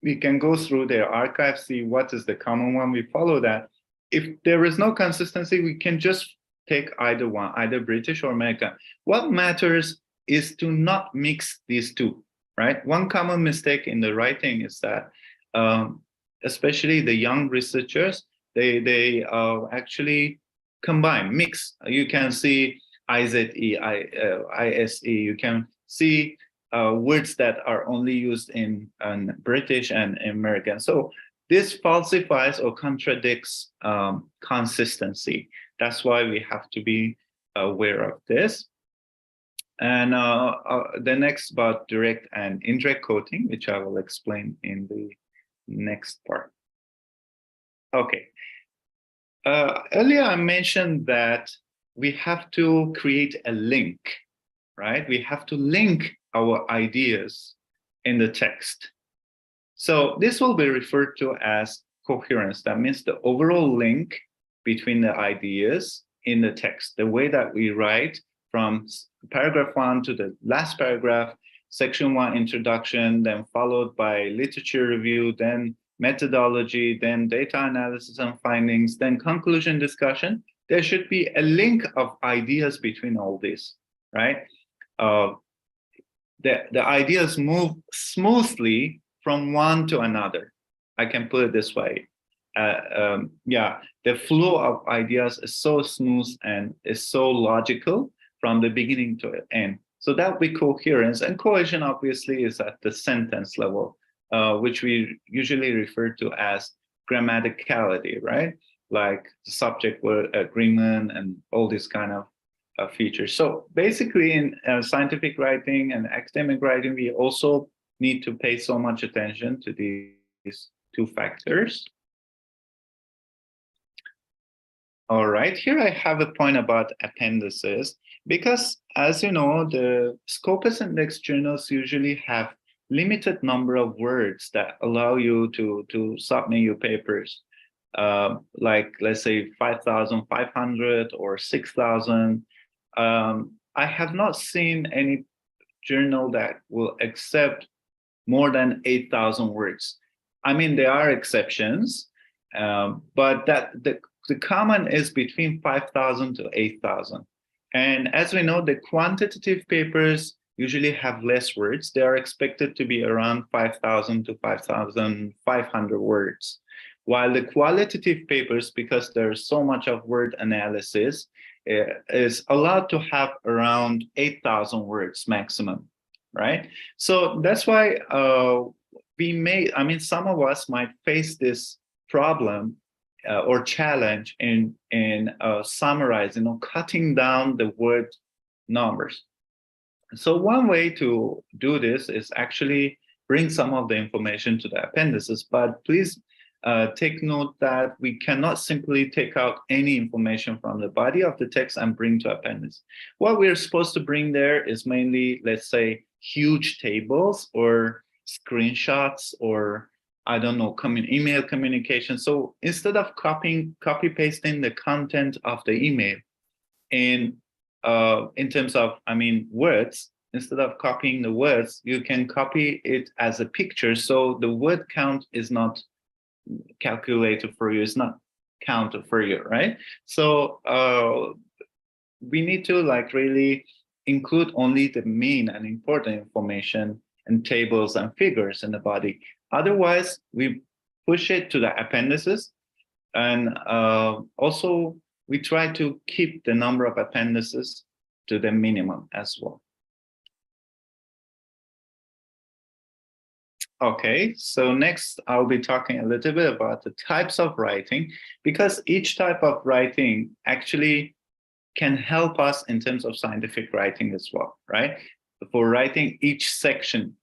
We can go through their archive, see what is the common one, we follow that. If there is no consistency, we can just take either one, either British or American. What matters is to not mix these two, right? One common mistake in the writing is that, especially the young researchers, they actually combine, mix. You can see IZE, ISE, you can see words that are only used in British and American. So this falsifies or contradicts consistency. That's why we have to be aware of this. And the next about direct and indirect quoting, which I will explain in the next part. Okay. Earlier I mentioned that we have to create a link, right? We have to link our ideas in the text. So this will be referred to as coherence. That means the overall link between the ideas in the text, the way that we write from paragraph 1 to the last paragraph, section 1 introduction, then followed by literature review, then methodology, then data analysis and findings, then conclusion discussion. There should be a link of ideas between all this, right? The ideas move smoothly from one to another. I can put it this way. Yeah, the flow of ideas is so smooth and is so logical from the beginning to the end. So that would be coherence, and cohesion obviously is at the sentence level, which we usually refer to as grammaticality, right? Like subject word agreement and all these kind of features. So basically in scientific writing and academic writing, we also need to pay so much attention to these two factors. All right, here I have a point about appendices, because as you know, the Scopus Index journals usually have limited number of words that allow you to submit your papers. Like let's say 5,500 or 6,000. I have not seen any journal that will accept more than 8,000 words. I mean, there are exceptions, but that the common is between 5,000 to 8,000. And as we know, the quantitative papers usually have less words. They are expected to be around 5,000 to 5,500 words. While the qualitative papers, because there's so much of word analysis, is allowed to have around 8,000 words maximum, right? So that's why some of us might face this problem or challenge in summarizing or cutting down the word numbers. So one way to do this is actually bring some of the information to the appendices, but please take note that we cannot simply take out any information from the body of the text and bring to appendix. What we're supposed to bring there is mainly, let's say, huge tables or screenshots or, I don't know, email communication. So instead of copy pasting the content of the email in terms of, words, instead of copying the words, you can copy it as a picture. So the word count is not calculated for you, it's not counted for you, right? So we need to really include only the main and important information and tables and figures in the body. Otherwise, we push it to the appendices, and also we try to keep the number of appendices to the minimum as well. Okay, so next I'll be talking a little bit about the types of writing, because each type of writing actually can help us in terms of scientific writing as well, right? For writing each section.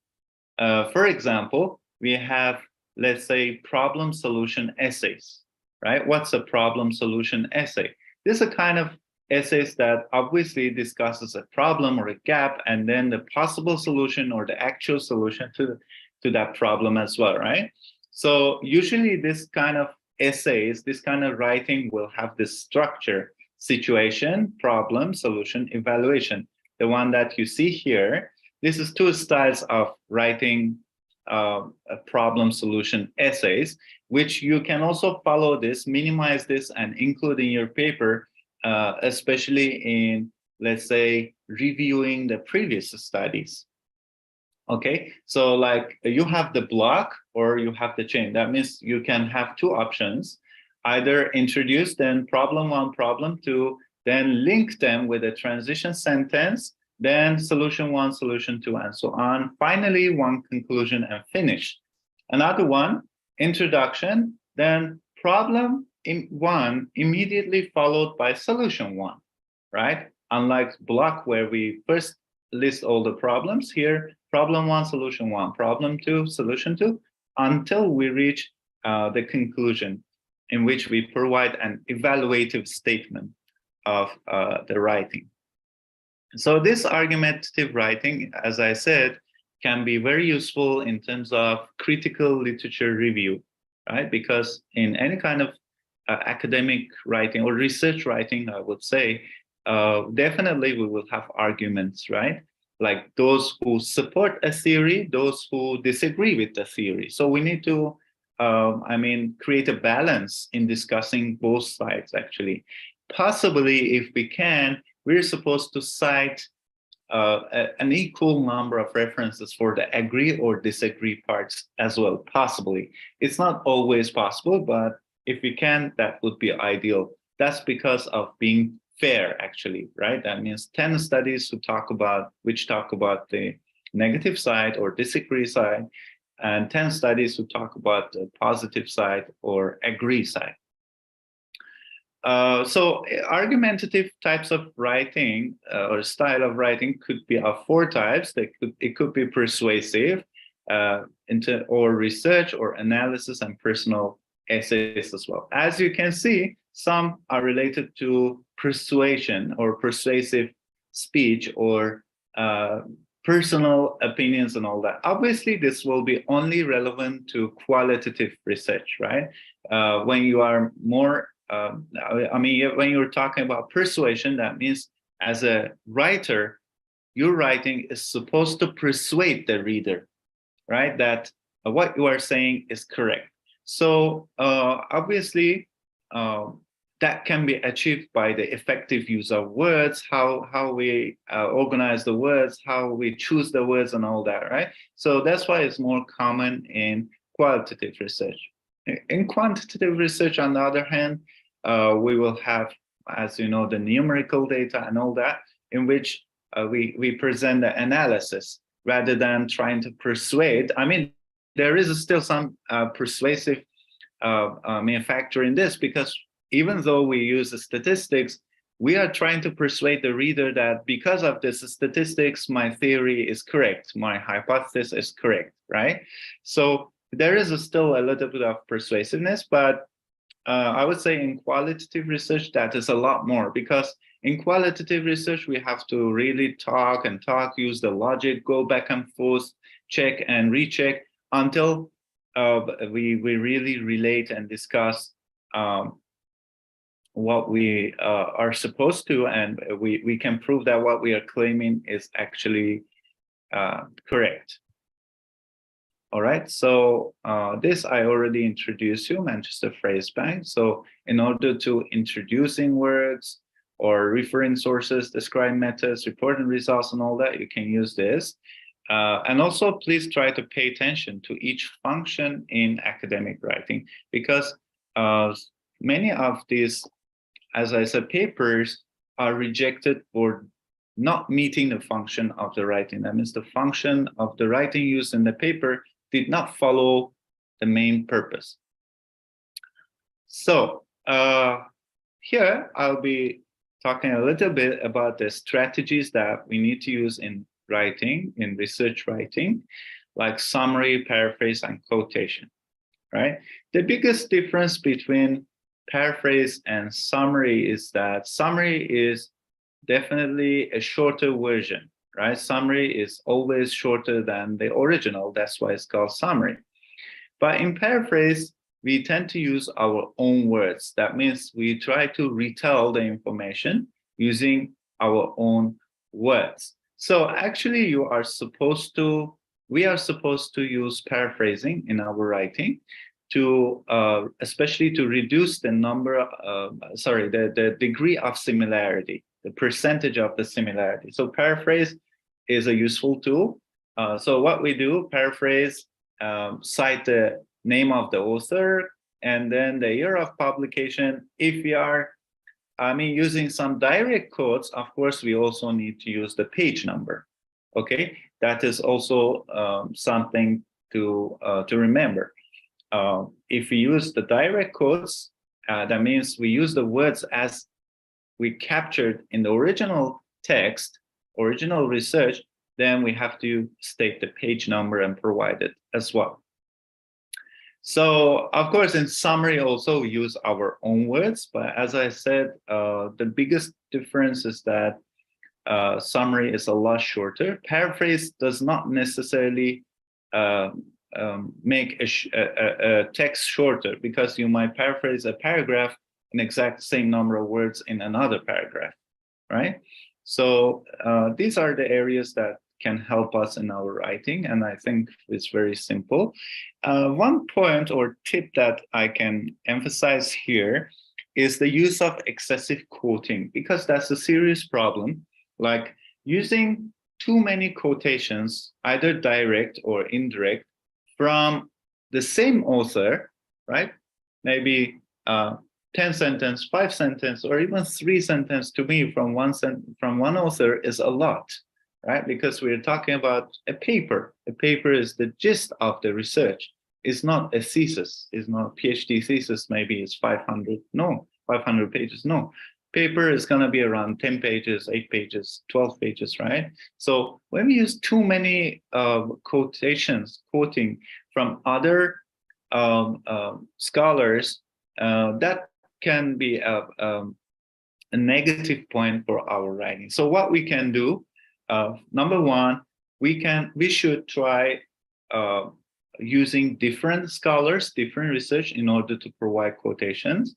For example, we have, let's say, problem solution essays, right? What's a problem solution essay? This is a kind of essays that obviously discusses a problem or a gap, and then the possible solution or the actual solution to that problem as well, right? So usually this kind of essays, this kind of writing will have this structure: situation, problem, solution, evaluation. The one that you see here, this is two styles of writing problem solution essays, which you can also follow this, minimize this, and include in your paper, especially in, let's say, reviewing the previous studies. Okay, so you have the block or you have the chain. That means you can have two options: either introduce, then problem one, problem two, then link them with a transition sentence, then solution one, solution two, and so on. Finally, one conclusion and finish. Another one, introduction, then problem one immediately followed by solution one, right? Unlike block where we first list all the problems, here problem one, solution one, problem two, solution two, until we reach the conclusion, in which we provide an evaluative statement of the writing. So this argumentative writing, as I said, can be very useful in terms of critical literature review, right? Because in any kind of academic writing or research writing, I would say, definitely we will have arguments, right? Like those who support a theory, those who disagree with the theory. So we need to, create a balance in discussing both sides, actually. Possibly, if we can, we're supposed to cite an equal number of references for the agree or disagree parts as well, possibly. It's not always possible, but if we can, that would be ideal. That's because of being fair, actually, right? That means 10 studies which talk about the negative side or disagree side, and 10 studies who talk about the positive side or agree side. So argumentative types of writing or style of writing could be of 4 types. It could be persuasive, or research or analysis, and personal essays as well. As you can see, some are related to persuasion or persuasive speech or personal opinions and all that. Obviously, this will be only relevant to qualitative research, right? When you are more, when you're talking about persuasion, that means as a writer, your writing is supposed to persuade the reader, right? That what you are saying is correct. So obviously, that can be achieved by the effective use of words, how we organize the words, how we choose the words and all that, right? So that's why it's more common in qualitative research. In quantitative research, on the other hand, we will have, as you know, the numerical data and all that, in which we present the analysis rather than trying to persuade. I mean, there is still some persuasive factor in this, because even though we use the statistics, we are trying to persuade the reader that because of this statistics, my theory is correct, my hypothesis is correct, right? So there is still a little bit of persuasiveness, but I would say in qualitative research, that is a lot more, because in qualitative research, we have to really talk and talk, use the logic, go back and forth, check and recheck until we really relate and discuss what we are supposed to, and we can prove that what we are claiming is actually correct. All right, so this I already introduced you, Manchester Phrase Bank. So in order to introducing words or referring sources, describe methods, reporting results and all that, you can use this. And also please try to pay attention to each function in academic writing, because many of these, as I said, papers are rejected for not meeting the function of the writing. That means the function of the writing used in the paper did not follow the main purpose. So here I'll be talking a little bit about the strategies that we need to use in writing, in research writing, like summary, paraphrase, and quotation, right? The biggest difference between paraphrase and summary is that summary is definitely a shorter version, right? Summary is always shorter than the original. That's why it's called summary. But in paraphrase, we tend to use our own words. That means we try to retell the information using our own words. So actually we are supposed to use paraphrasing in our writing to, especially to reduce the the degree of similarity, the percentage of the similarity. So paraphrase is a useful tool. So what we do, paraphrase, cite the name of the author and then the year of publication. If we are, using some direct quotes, of course, we also need to use the page number. Okay, that is also something to remember. If we use the direct quotes, that means we use the words as we captured in the original text, original research, then we have to state the page number and provide it as well. So, of course, in summary, also we use our own words, but as I said, the biggest difference is that summary is a lot shorter. Paraphrase does not necessarily make a text shorter, because you might paraphrase a paragraph in exact same number of words in another paragraph, right? So these are the areas that can help us in our writing, and I think it's very simple. One point or tip that I can emphasize here is the use of excessive quoting, because that's a serious problem. Like using too many quotations, either direct or indirect, from the same author, right? Maybe 10 sentence, 5 sentence, or even 3 sentence to me from one author is a lot, right? Because we're talking about a paper. A paper is the gist of the research. It's not a thesis. It's not a PhD thesis. Maybe it's 500. No, 500 pages. No. Paper is going to be around 10 pages, 8 pages, 12 pages, right? So when we use too many quotations, quoting from other scholars, that can be a negative point for our writing. So what we can do, number one, we should try using different scholars, different research in order to provide quotations.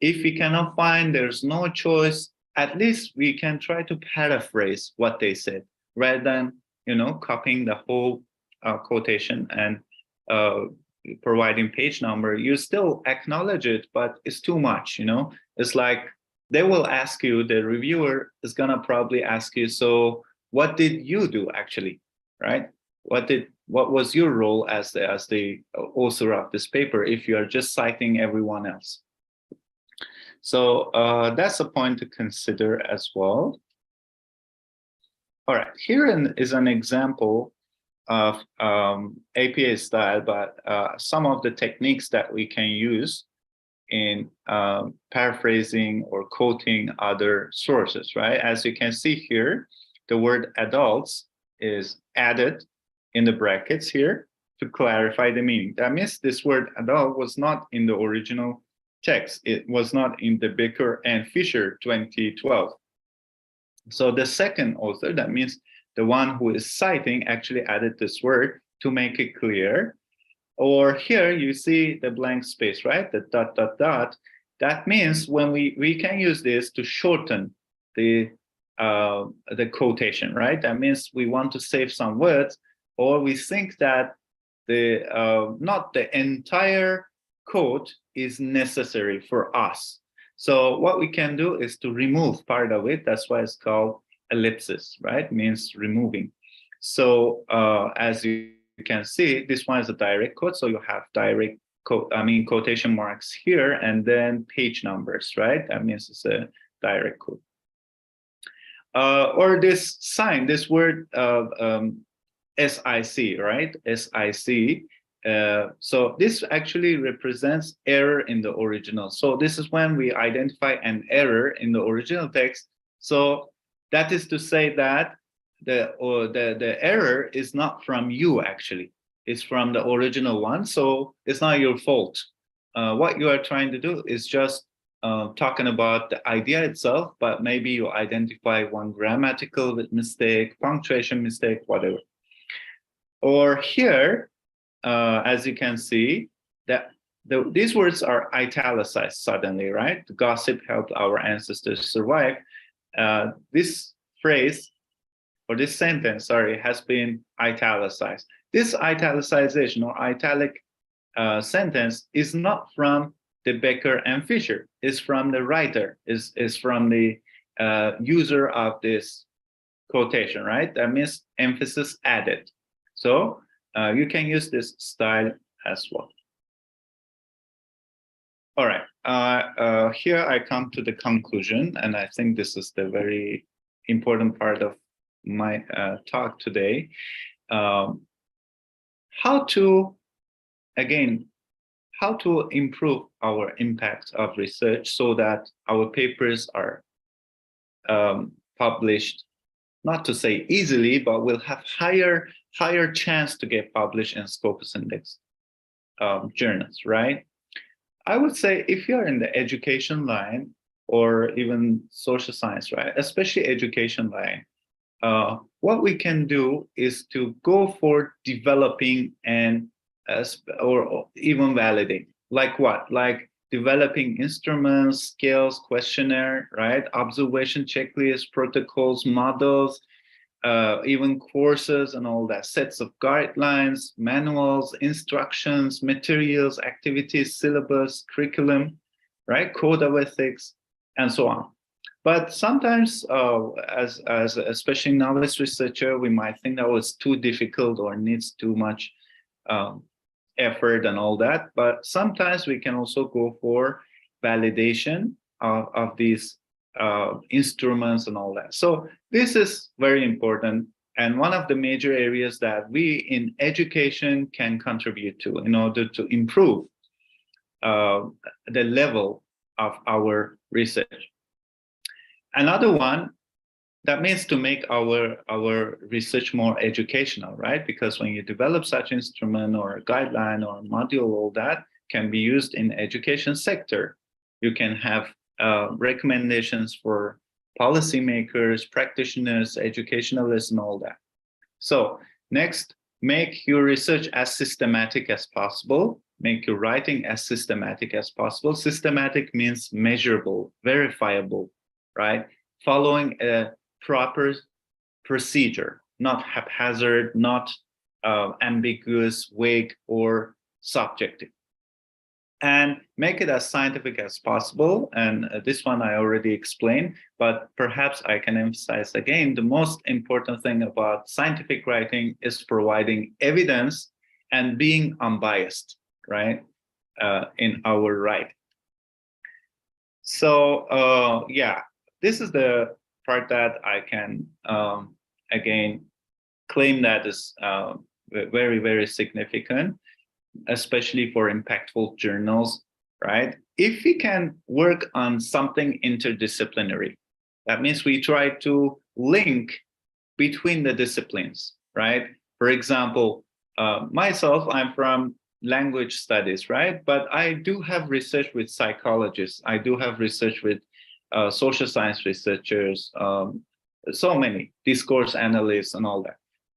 If we cannot find, there's no choice, at least we can try to paraphrase what they said rather than, copying the whole quotation and providing page number, you still acknowledge it, but it's too much, you know. It's like they will ask you, the reviewer is gonna probably ask you, so what did you do actually, right? What was your role as the author of this paper if you are just citing everyone else? So that's a point to consider as well. All right, here is an example of APA style, but some of the techniques that we can use in paraphrasing or quoting other sources, right? As you can see here, the word adults is added in the brackets here to clarify the meaning. That means this word adult was not in the original text. It was not in the Becker and Fisher 2012. So the second author, that means the one who is citing, actually added this word to make it clear. Or here you see the blank space, right? The ... That means when we can use this to shorten the quotation, right? That means we want to save some words, or we think that not the entire quote is necessary for us. So what we can do is to remove part of it. That's why it's called ellipsis, right? Means removing. So as you can see, this one is a direct quote. So you have direct quote, quotation marks here, and then page numbers, right? That means it's a direct quote. Or this sign, this word SIC, right? SIC. So this actually represents error in the original. So this is when we identify an error in the original text. So that is to say that the error is not from you, actually. It's from the original one. So it's not your fault. What you are trying to do is just talking about the idea itself, but maybe you identify one grammatical mistake, punctuation mistake, whatever. Or here, as you can see, that these words are italicized suddenly, right? The gossip helped our ancestors survive. This phrase, or this sentence, sorry, has been italicized. This italicization or italic sentence is not from the Becker and Fisher. It's from the writer, is from the user of this quotation, right? That means emphasis added. So you can use this style as well. All right, here I come to the conclusion, and I think this is the very important part of my talk today. How to improve our impact of research so that our papers are published, not to say easily, but will have higher chance to get published in Scopus Index journals, right? I would say if you're in the education line or even social science, right, especially education line, what we can do is to go for developing and or even validating. Like what? Like developing instruments, skills, questionnaire, right? Observation checklists, protocols, models, even courses and all that, sets of guidelines, manuals, instructions, materials, activities, syllabus, curriculum, right? Code of ethics, and so on. But sometimes, as especially novice researcher, we might think that was too difficult or needs too much effort and all that. But sometimes we can also go for validation of these instruments and all that. So this is very important, and one of the major areas that we in education can contribute to in order to improve the level of our research. Another one, that means to make our research more educational, right? Because when you develop such instrument or a guideline or a module, all that can be used in education sector. You can have recommendations for policymakers, practitioners, educationalists, and all that. So next, make your research as systematic as possible. Make your writing as systematic as possible. Systematic means measurable, verifiable, right? Following a proper procedure, not haphazard, not ambiguous, vague, or subjective. And make it as scientific as possible. And this one I already explained, but perhaps I can emphasize again, the most important thing about scientific writing is providing evidence and being unbiased, right, in our writing. So yeah, this is the part that I can, again, claim that is very, very significant, especially for impactful journals, right? If we can work on something interdisciplinary, that means we try to link between the disciplines, right? For example, myself, I'm from language studies, right? But I do have research with psychologists. I do have research with social science researchers, so many discourse analysts and all that.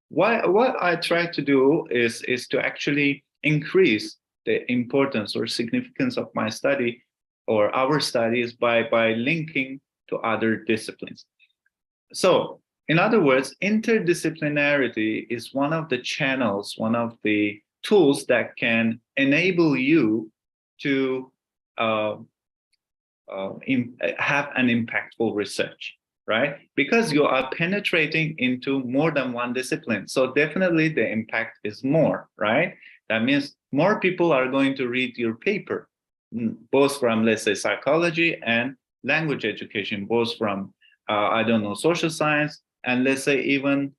What I try to do is to actually increase the importance or significance of my study or our studies by linking to other disciplines. So in other words, interdisciplinarity is one of the channels, one of the tools that can enable you to have an impactful research, right? Because you are penetrating into more than one discipline. So definitely the impact is more, right? That means more people are going to read your paper, both from, let's say, psychology and language education, both from, I don't know, social science, and let's say even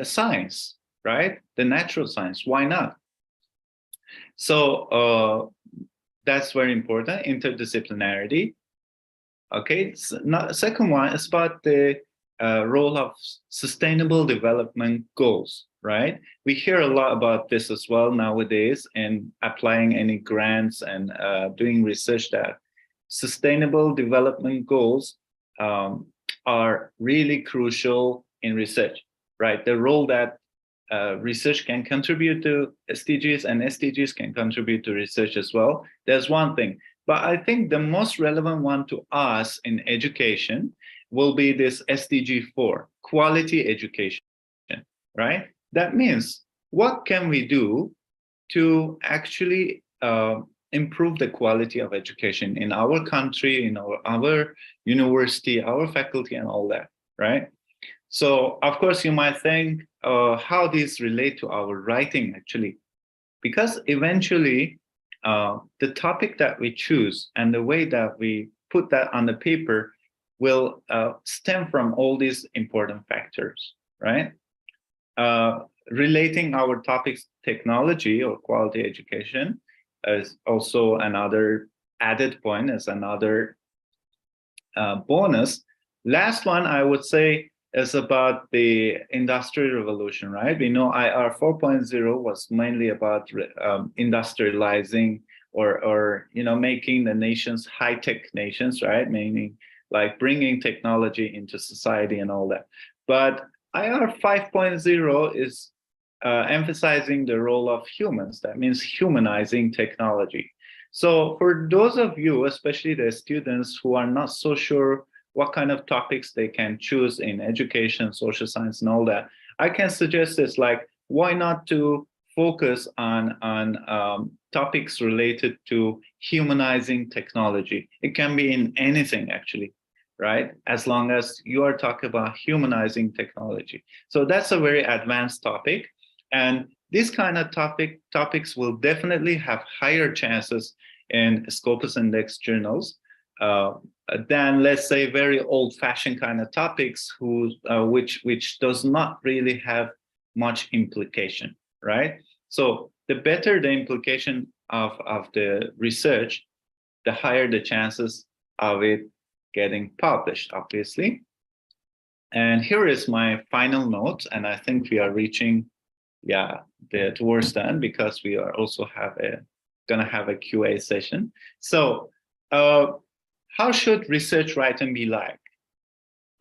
science, right? The natural science, why not? So that's very important, interdisciplinarity. Okay, second one is about the role of sustainable development goals, right? We hear a lot about this as well nowadays, and applying any grants and doing research that sustainable development goals are really crucial in research, right? The role that research can contribute to SDGs and SDGs can contribute to research as well. There's one thing, but I think the most relevant one to us in education will be this SDG 4, quality education, right? That means what can we do to actually improve the quality of education in our country, in our university, our faculty, and all that, right? So, of course, you might think how these relate to our writing, actually, because eventually the topic that we choose and the way that we put that on the paper will stem from all these important factors, right? Relating our topics, technology or quality education, is also another added point, as another bonus. Last one, I would say, is about the industrial revolution, right? We know IR 4.0 was mainly about industrializing or making the nations high-tech nations, right? Meaning like bringing technology into society and all that. But IR 5.0 is emphasizing the role of humans. That means humanizing technology. So for those of you, especially the students who are not so sure what kind of topics they can choose in education, social science, and all that, I can suggest this, like, why not to focus on topics related to humanizing technology? It can be in anything, actually, right? As long as you are talking about humanizing technology. So that's a very advanced topic. And this kind of topics will definitely have higher chances in Scopus Index journals than, let's say, very old-fashioned kind of topics which does not really have much implication, right? So the better the implication of the research, the higher the chances of it getting published, obviously. And here is my final note, and I think we are reaching towards the end, because we are also gonna have a QA session. So how should research writing be like?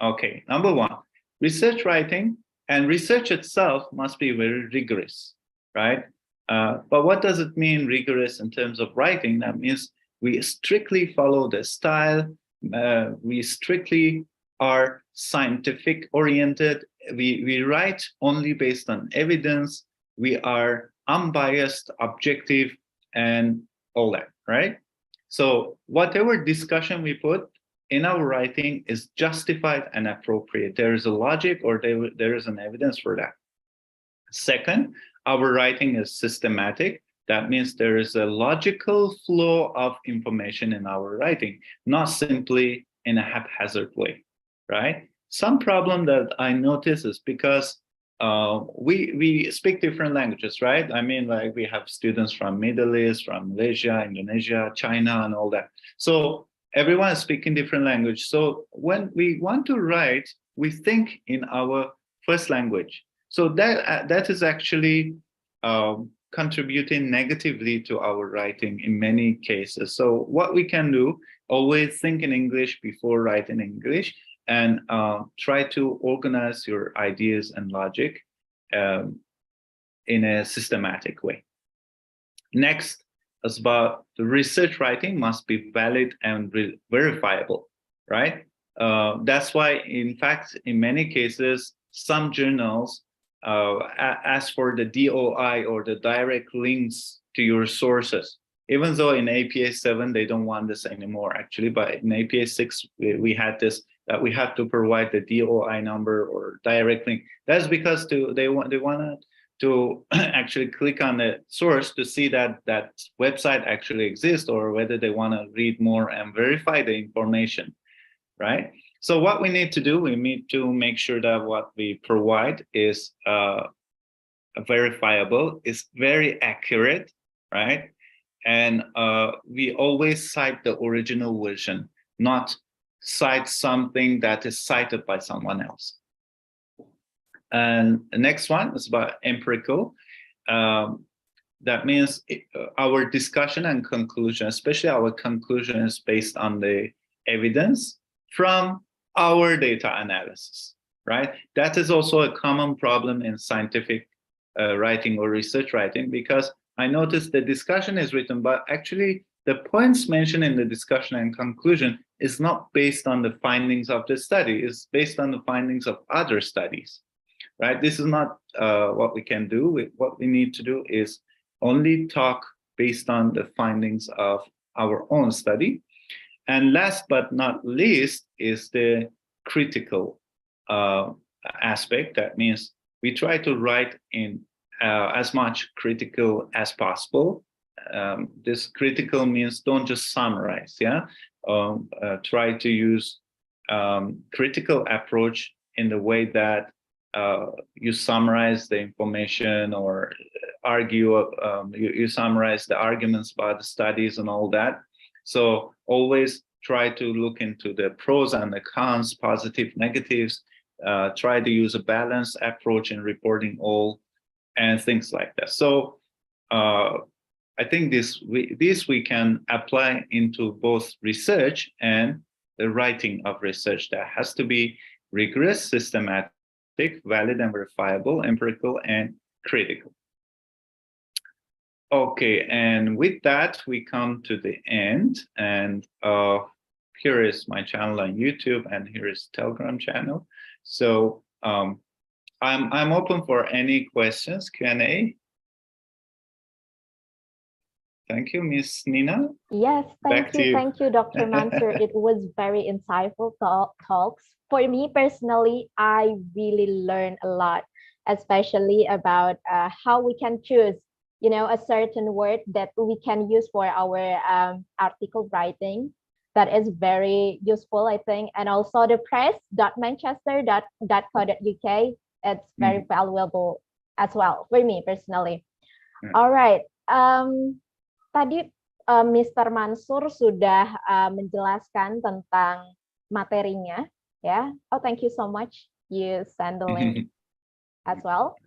Okay, number one, research writing and research itself must be very rigorous, right? But what does it mean rigorous in terms of writing? That means we strictly follow the style, we strictly are scientific oriented, we write only based on evidence. We are unbiased, objective, and all that, right? So whatever discussion we put in our writing is justified and appropriate. There is a logic or there is an evidence for that. Second, our writing is systematic. That means there is a logical flow of information in our writing, not simply in a haphazard way, right? Some problem that I notice is because we speak different languages, right? I mean, like we have students from Middle East, from Malaysia, Indonesia, China, and all that. So everyone is speaking different language. So when we want to write, we think in our first language. So that is actually contributing negatively to our writing in many cases. So what we can do, always think in English before writing English, and try to organize your ideas and logic in a systematic way. Next is about the research writing must be valid and verifiable, right? That's why, in fact, in many cases, some journals ask for the DOI or the direct links to your sources. Even though in APA 7, they don't want this anymore, actually, but in APA 6, we had this, that we have to provide the DOI number or direct link. That's because they wanted to actually click on the source to see that that website actually exists, or whether they want to read more and verify the information, right? So what we need to do, we need to make sure that what we provide is verifiable, is very accurate, right? And we always cite the original version, not cite something that is cited by someone else. And the next one is about empirical. That means our discussion and conclusion, especially our conclusion, is based on the evidence from our data analysis, right? That is also a common problem in scientific writing or research writing, because I noticed the discussion is written, but actually the points mentioned in the discussion and conclusion is not based on the findings of the study, it's based on the findings of other studies, right? This is not what we can do. What we need to do is only talk based on the findings of our own study. And last but not least is the critical aspect. That means we try to write in as much critical as possible. This critical means don't just summarize, yeah? Try to use critical approach in the way that you summarize the information, or argue, you summarize the arguments about the studies and all that. So always try to look into the pros and the cons, positive, negatives, try to use a balanced approach in reporting all, and things like that. So I think this we can apply into both research and the writing of research. That has to be rigorous, systematic, valid and verifiable, empirical, and critical. Okay, and with that, we come to the end. And here is my channel on YouTube, and here is Telegram channel. So I'm open for any questions, Q&A. Thank you, Miss Nina. Yes, thank you, Dr. Mansur. It was very insightful talks. For me personally, I really learned a lot, especially about how we can choose, you know, a certain word that we can use for our article writing. That is very useful, I think. And also the press.manchester.co.uk, it's very valuable as well for me personally. All right. Tadi Mr. Mansur sudah menjelaskan tentang materinya, ya. Oh, thank you so much. You send the link as well.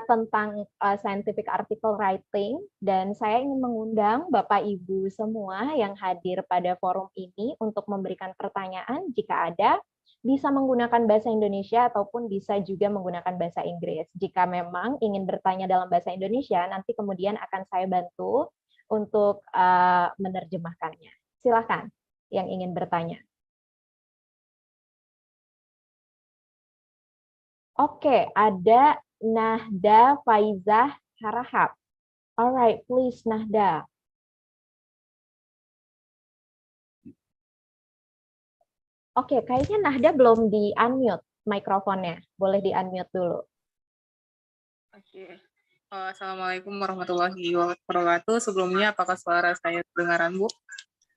Tentang scientific article writing, dan saya ingin mengundang Bapak Ibu semua yang hadir pada forum ini untuk memberikan pertanyaan. Jika ada, bisa menggunakan bahasa Indonesia ataupun bisa juga menggunakan bahasa Inggris. Jika memang ingin bertanya dalam bahasa Indonesia, nanti kemudian akan saya bantu untuk menerjemahkannya. Silakan yang ingin bertanya. Oke, ada Nahda Faizah Harahap. Alright, please Nahda. Oke, kayaknya Nahda belum di-unmute mikrofonnya. Boleh di-unmute dulu. Oke. Assalamualaikum warahmatullahi wabarakatuh. Sebelumnya, apakah suara saya terdengaran, Bu?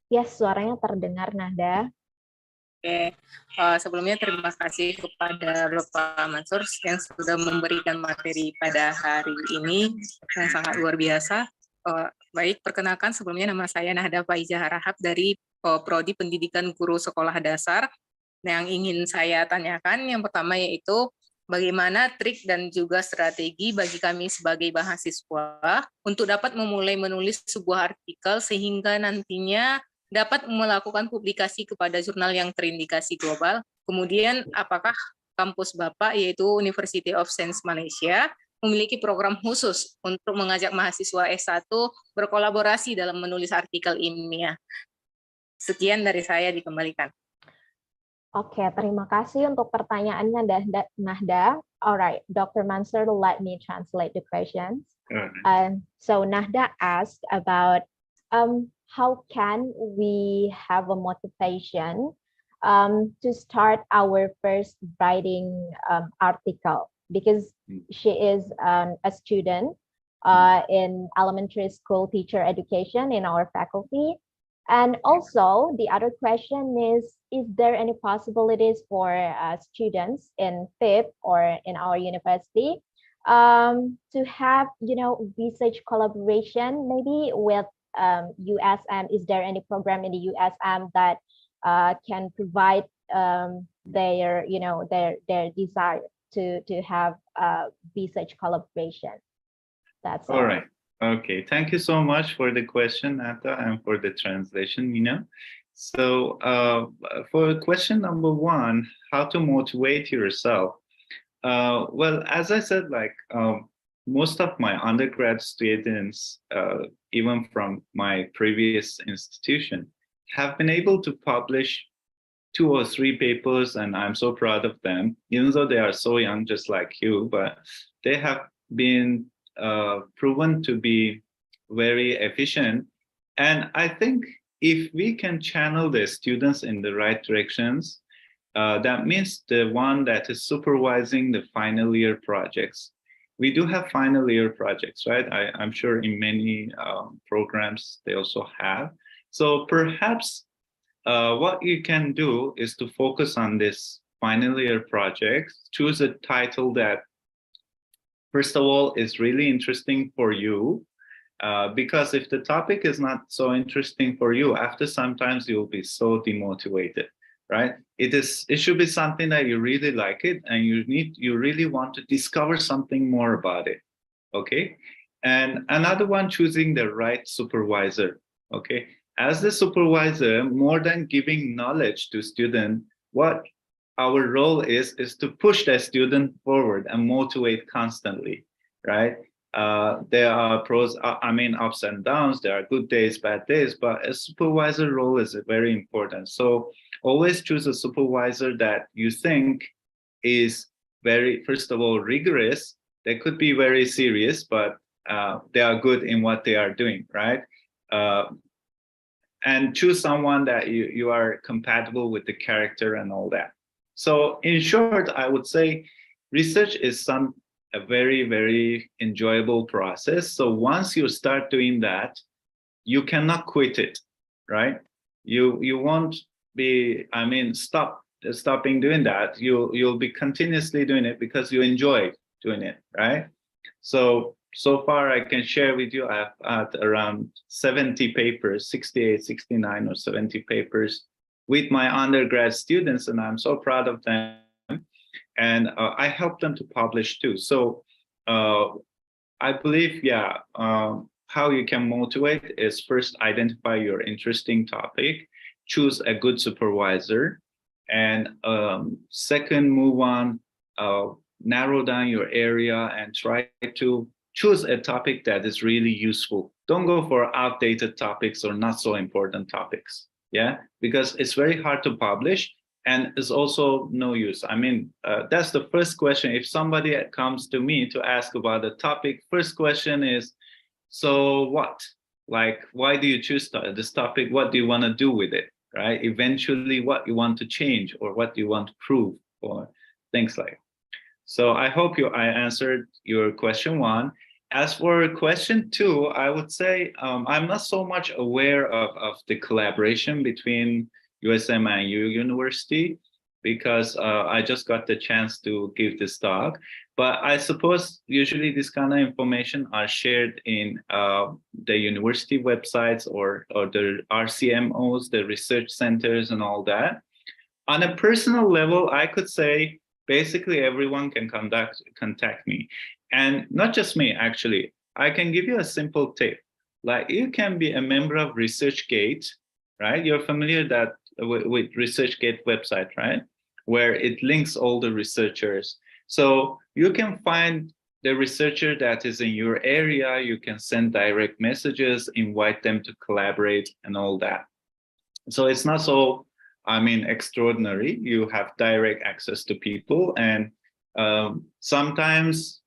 Yes, suaranya terdengar, Nahda. Oke. Sebelumnya terima kasih kepada Bapak Mansur yang sudah memberikan materi pada hari ini yang sangat luar biasa. Baik, perkenalkan sebelumnya nama saya Nahda Faizah Harahap dari Prodi Pendidikan Guru Sekolah Dasar. Yang ingin saya tanyakan yang pertama yaitu bagaimana trik dan juga strategi bagi kami sebagai mahasiswa untuk dapat memulai menulis sebuah artikel sehingga nantinya dapat melakukan publikasi kepada jurnal yang terindikasi global. Kemudian apakah kampus Bapak yaitu University of Science Malaysia memiliki program khusus untuk mengajak mahasiswa S1 berkolaborasi dalam menulis artikel ilmiah? Sekian dari saya, dikembalikan. Oke, terima kasih untuk pertanyaannya, Nahda. Alright, Dr. Mansur, let me translate the questions. So Nahda asked about how can we have a motivation to start our first writing article, because she is a student in elementary school teacher education in our faculty. And also, the other question is there any possibilities for students in FIP or in our university to have, research collaboration, maybe with USM? Is there any program in the USM that can provide their desire to have research collaboration? That's all. All right. Okay, thank you so much for the question, Nata, and for the translation, Mina. So for question number one, how to motivate yourself? Well, as I said, most of my undergrad students, even from my previous institution, have been able to publish 2 or 3 papers, and I'm so proud of them, even though they are so young, just like you, but they have been proven to be very efficient. And I think if we can channel the students in the right directions, that means the one that is supervising the final year projects. We do have final year projects, right? I'm sure in many programs they also have. So perhaps what you can do is to focus on this final year project, choose a title that first of all, is really interesting for you, because if the topic is not so interesting for you, after sometimes you'll be so demotivated, right? It should be something that you really like it, and you really want to discover something more about it, okay? And another one, choosing the right supervisor, okay? As the supervisor, more than giving knowledge to student, what our role is to push the student forward and motivate constantly, right? There are ups and downs, there are good days, bad days, but a supervisor role is very important. So always choose a supervisor that you think is very, first of all, rigorous. They could be very serious, but they are good in what they are doing, right? And choose someone that you are compatible with the character and all that. So in short, I would say research is a very, very enjoyable process. So once you start doing that, you cannot quit it, right? You won't be, stopping doing that. You'll be continuously doing it because you enjoy doing it, right? So far I can share with you, I've had around 70 papers, 68, 69 or 70 papers with my undergrad students, and I'm so proud of them. And I help them to publish too. So I believe, how you can motivate is first identify your interesting topic, choose a good supervisor, and second, move on, narrow down your area and try to choose a topic that is really useful. Don't go for outdated topics or not so important topics. Yeah, because it's very hard to publish, and it's also no use. I mean, that's the first question. If somebody comes to me to ask about the topic, first question is, so what? Like, why do you choose this topic? What do you want to do with it, right? Eventually, what you want to change or what you want to prove or things like. So I hope I answered your question 1. As for question 2, I would say I'm not so much aware of the collaboration between USM and University because I just got the chance to give this talk. But I suppose usually this kind of information are shared in the university websites or the RCMOs, the research centers and all that. On a personal level, I could say basically everyone can contact me. And not just me, actually. I can give you a simple tip. Like you can be a member of ResearchGate, right? You're familiar with ResearchGate website, right? Where it links all the researchers. So you can find the researcher that is in your area. You can send direct messages, invite them to collaborate and all that. So it's not so, I mean, extraordinary. You have direct access to people, and sometimes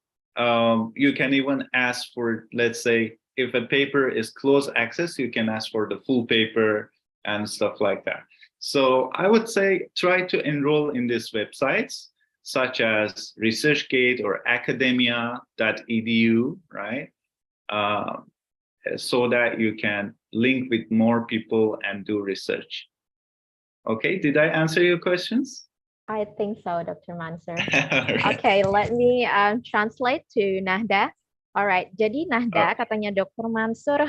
you can even ask for, let's say, if a paper is closed access, you can ask for the full paper and stuff like that. So I would say try to enroll in these websites such as ResearchGate or academia.edu, right? So that you can link with more people and do research. Okay, did I answer your questions? I think so, Dr. Mansur. Right. Okay, let me translate to Nahda. Alright, jadi Nahda, katanya Dr. Mansur,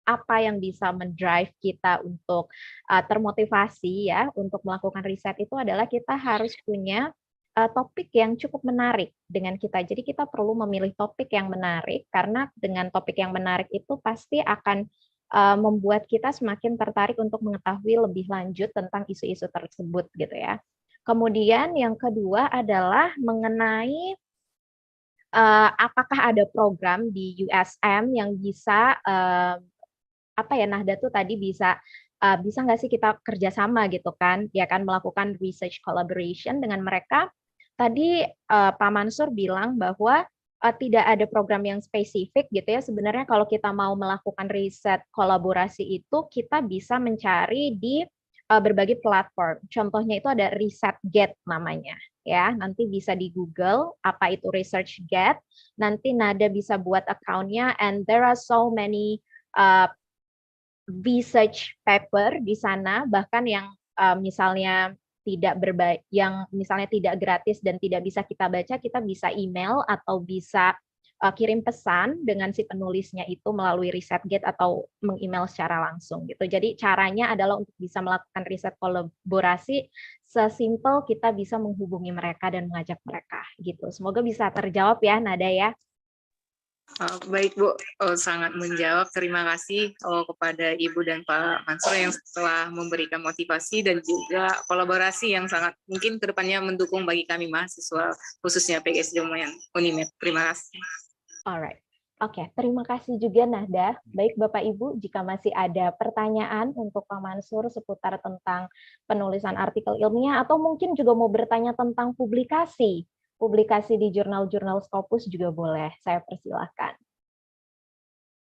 apa yang bisa mendrive kita untuk termotivasi ya untuk melakukan riset itu adalah kita harus punya topik yang cukup menarik dengan kita. Jadi kita perlu memilih topik yang menarik karena dengan topik yang menarik itu pasti akan membuat kita semakin tertarik untuk mengetahui lebih lanjut tentang isu-isu tersebut gitu ya. Kemudian yang kedua adalah mengenai apakah ada program di USM yang bisa apa ya Nahda tuh tadi bisa nggak sih kita kerjasama gitu kan, ya kan melakukan research collaboration dengan mereka. Tadi Pak Mansur bilang bahwa tidak ada program yang spesifik gitu ya. Sebenarnya kalau kita mau melakukan riset kolaborasi itu kita bisa mencari di berbagai platform. Contohnya itu ada ResearchGate namanya ya. Nanti bisa di Google apa itu ResearchGate. Nanti Nada bisa buat account-nya, and there are so many research paper di sana, bahkan yang misalnya misalnya tidak gratis dan tidak bisa kita baca, kita bisa email atau bisa kirim pesan dengan si penulisnya itu melalui ResearchGate atau meng-email secara langsung gitu. Jadi caranya adalah untuk bisa melakukan riset kolaborasi sesimpel kita bisa menghubungi mereka dan mengajak mereka gitu. Semoga bisa terjawab ya Nada ya. Baik Bu, sangat menjawab. Terima kasih kepada Ibu dan Pak Mansur yang telah memberikan motivasi dan juga kolaborasi yang sangat mungkin kedepannya mendukung bagi kami mahasiswa khususnya PGSD UNIMED. Terima kasih. Alright, oke, terima kasih juga Nahda. Baik Bapak Ibu, jika masih ada pertanyaan untuk Pak Mansur seputar tentang penulisan artikel ilmiah atau mungkin juga mau bertanya tentang publikasi di jurnal-jurnal Scopus juga boleh, saya persilahkan.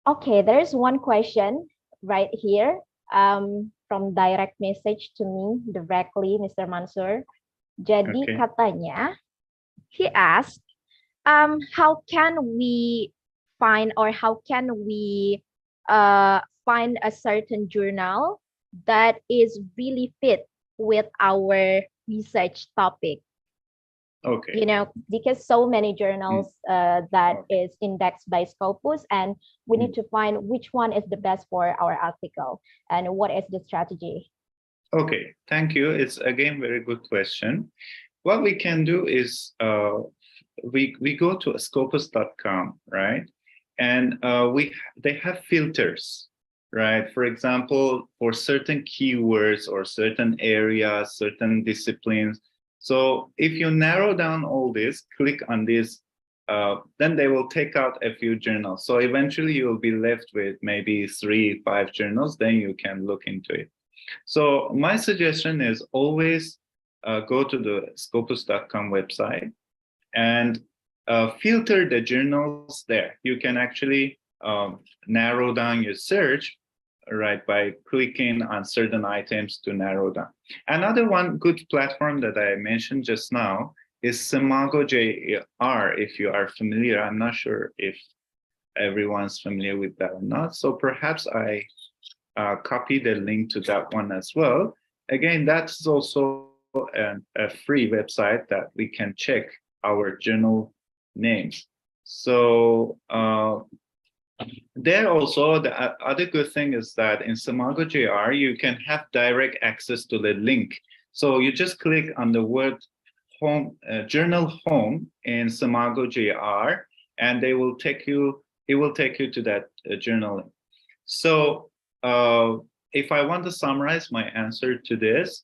Okay, there's one question right here from direct message to me directly, Mr. Mansur. Jadi katanya, he asked, how can we find find a certain journal that is really fit with our research topic? Okay. You know, because so many journals that is indexed by Scopus, and we need to find which one is the best for our article and what is the strategy. Okay, thank you. It's again very good question. What we can do is we go to scopus.com, right? And they have filters, right? For example, for certain keywords or certain areas, certain disciplines. So if you narrow down all this, click on this, then they will take out a few journals. So eventually you will be left with maybe 3-5 journals, then you can look into it. So my suggestion is always go to the scopus.com website and filter the journals there. You can actually narrow down your search, right, by clicking on certain items to narrow down. Another one good platform that I mentioned just now is Simago JR, if you are familiar. I'm not sure if everyone's familiar with that or not. So perhaps I copy the link to that one as well. Again, that's also a free website that we can check our journal names. So there also, the other good thing is that in Simago JR, you can have direct access to the link. So you just click on the word home, journal home in Simago JR, and it will take you to that journal. So if I want to summarize my answer to this,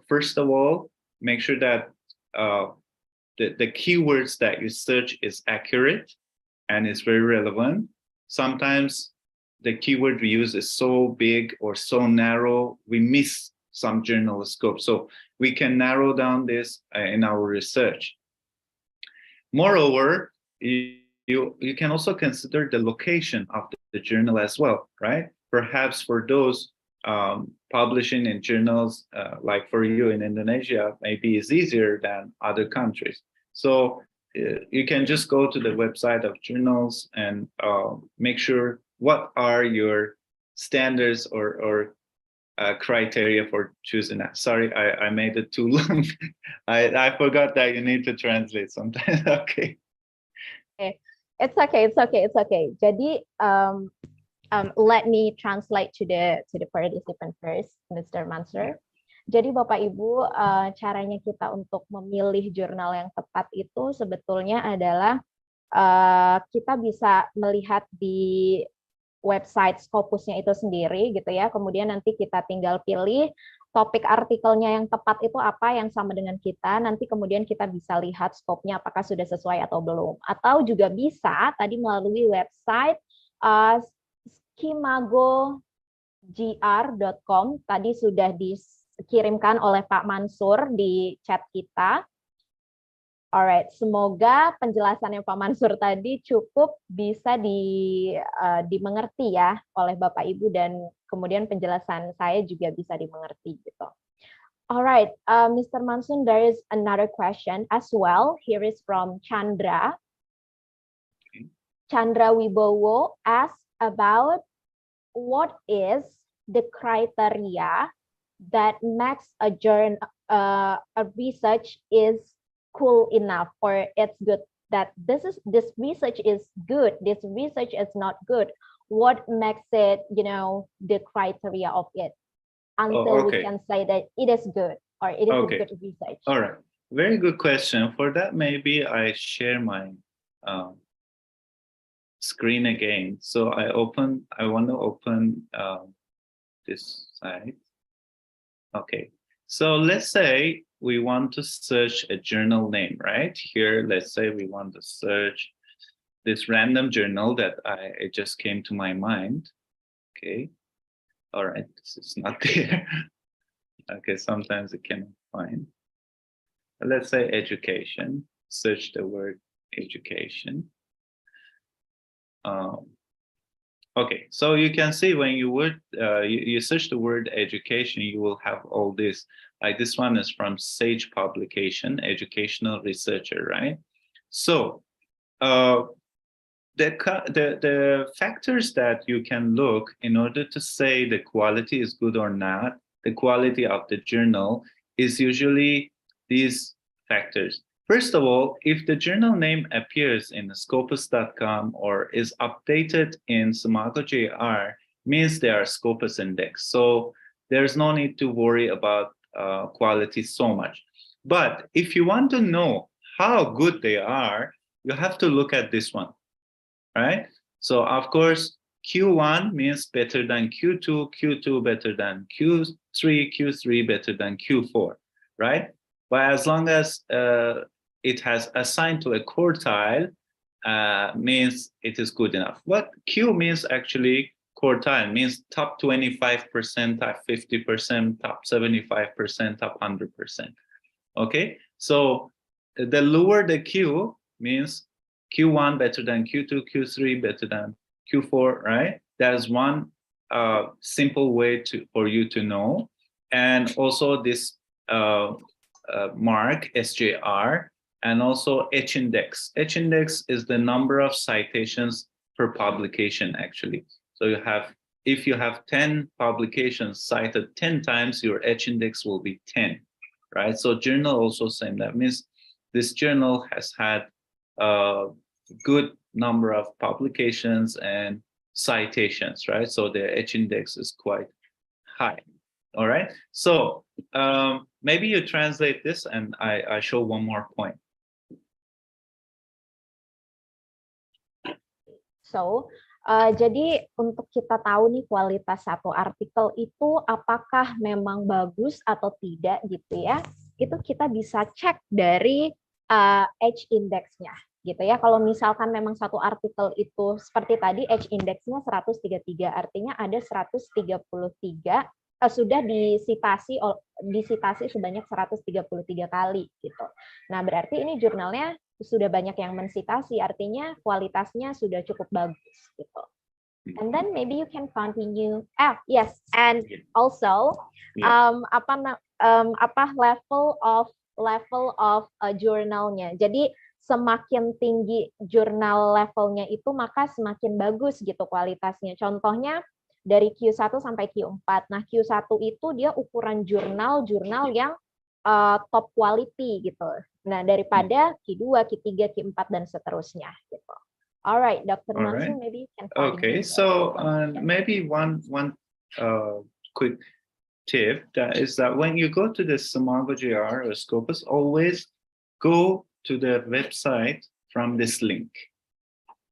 first of all, make sure that the keywords that you search is accurate and is very relevant. Sometimes the keyword we use is so big or so narrow, we miss some journal scope. So we can narrow down this in our research. Moreover, you can also consider the location of the journal as well, right? Perhaps for those publishing in journals, like for you in Indonesia, maybe is easier than other countries. So you can just go to the website of journals and make sure what are your standards or criteria for choosing that. Sorry, I made it too long. I forgot that you need to translate sometimes. Okay. It's okay. Jadi let me translate to the participant first, Mr. Mansur. Jadi Bapak Ibu, caranya kita untuk memilih jurnal yang tepat itu sebetulnya adalah kita bisa melihat di website Scopusnya itu sendiri gitu ya. Kemudian nanti kita tinggal pilih topik artikelnya yang tepat itu apa yang sama dengan kita. Nanti kemudian kita bisa lihat skopnya apakah sudah sesuai atau belum. Atau juga bisa tadi melalui website skimagogr.com tadi sudah dikirimkan oleh Pak Mansur di chat kita. Alright, semoga penjelasannya Pak Mansur tadi cukup bisa dimengerti ya oleh Bapak Ibu dan kemudian penjelasan saya juga bisa dimengerti gitu. Alright, Mr. Mansur, there is another question as well. Here is from Chandra. Chandra Wibowo asks about what is the criteria that makes a research is cool enough, or it's good, that this research is good, this research is not good. What makes it, the criteria of it until we can say that it is good or it is a good research? All right, very good question. For that, maybe I share my screen again. So I want to open this site. Okay, so let's say we want to search a journal name, right? Here, let's say we want to search this random journal that it just came to my mind. Okay, all right, this is not there. Okay, sometimes it cannot find. Let's say education, search the word education. Okay, so you can see when you search the word education, you will have all this. Like this one is from Sage Publication, educational researcher, right? So the factors that you can look in order to say the quality is good or not, the quality of the journal is usually these factors. First of all, if the journal name appears in scopus.com or is updated in Simago JR, means they are Scopus index. So there's no need to worry about quality so much. But if you want to know how good they are, you have to look at this one, right? So of course, Q1 means better than Q2, Q2 better than Q3, Q3 better than Q4, right? But as long as it has assigned to a quartile, means it is good enough. What Q means actually quartile means top 25%, top 50%, top 75%, top 100%. Okay, so the lower the Q means Q1 better than Q2, Q3 better than Q4, right? That's one simple way for you to know. And also this mark, SJR, and also H index. H index is the number of citations per publication, actually. So you have, if you have 10 publications cited 10 times, your H index will be 10, right? So journal also same. That means this journal has had a good number of publications and citations, right? So the H index is quite high. All right. So maybe you translate this and I show one more point. So, jadi untuk kita tahu nih kualitas satu artikel itu apakah memang bagus atau tidak gitu ya, itu kita bisa cek dari H index-nya gitu ya. Kalau misalkan memang satu artikel itu seperti tadi H index-nya 133, artinya ada 133 sudah disitasi sebanyak 133 kali gitu. Nah, berarti ini jurnalnya sudah banyak yang mensitasi, artinya kualitasnya sudah cukup bagus gitu. And then maybe you can continue. Yes, and also level of jurnalnya. Jadi semakin tinggi jurnal levelnya itu maka semakin bagus gitu kualitasnya. Contohnya dari Q1 sampai Q4. Nah, Q1 itu dia ukuran jurnal yang top quality gitu. Nah, daripada Q2, Q3, Q4 dan seterusnya gitu. Alright, Dr. Mansur, maybe you can continue. Okay, so maybe one quick tip that is that when you go to the Semoga JR or Scopus, always go to the website from this link.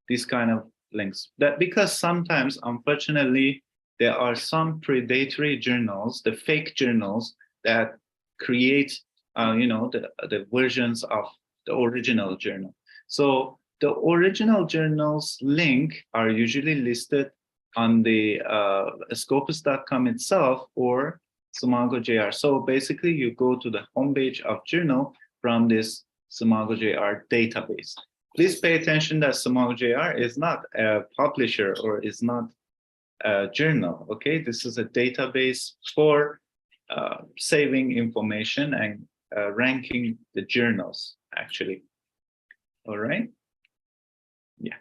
These kind of links. That because sometimes, unfortunately, there are some predatory journals, the fake journals that create, the versions of the original journal. So the original journals link are usually listed on the Scopus.com itself or Semoga JR. So basically, you go to the homepage of journal from this Semoga JR database. Please pay attention that Semoga JR is not a publisher or is not a journal. Okay, this is a database for saving information and ranking the journals, actually. All right. Yeah.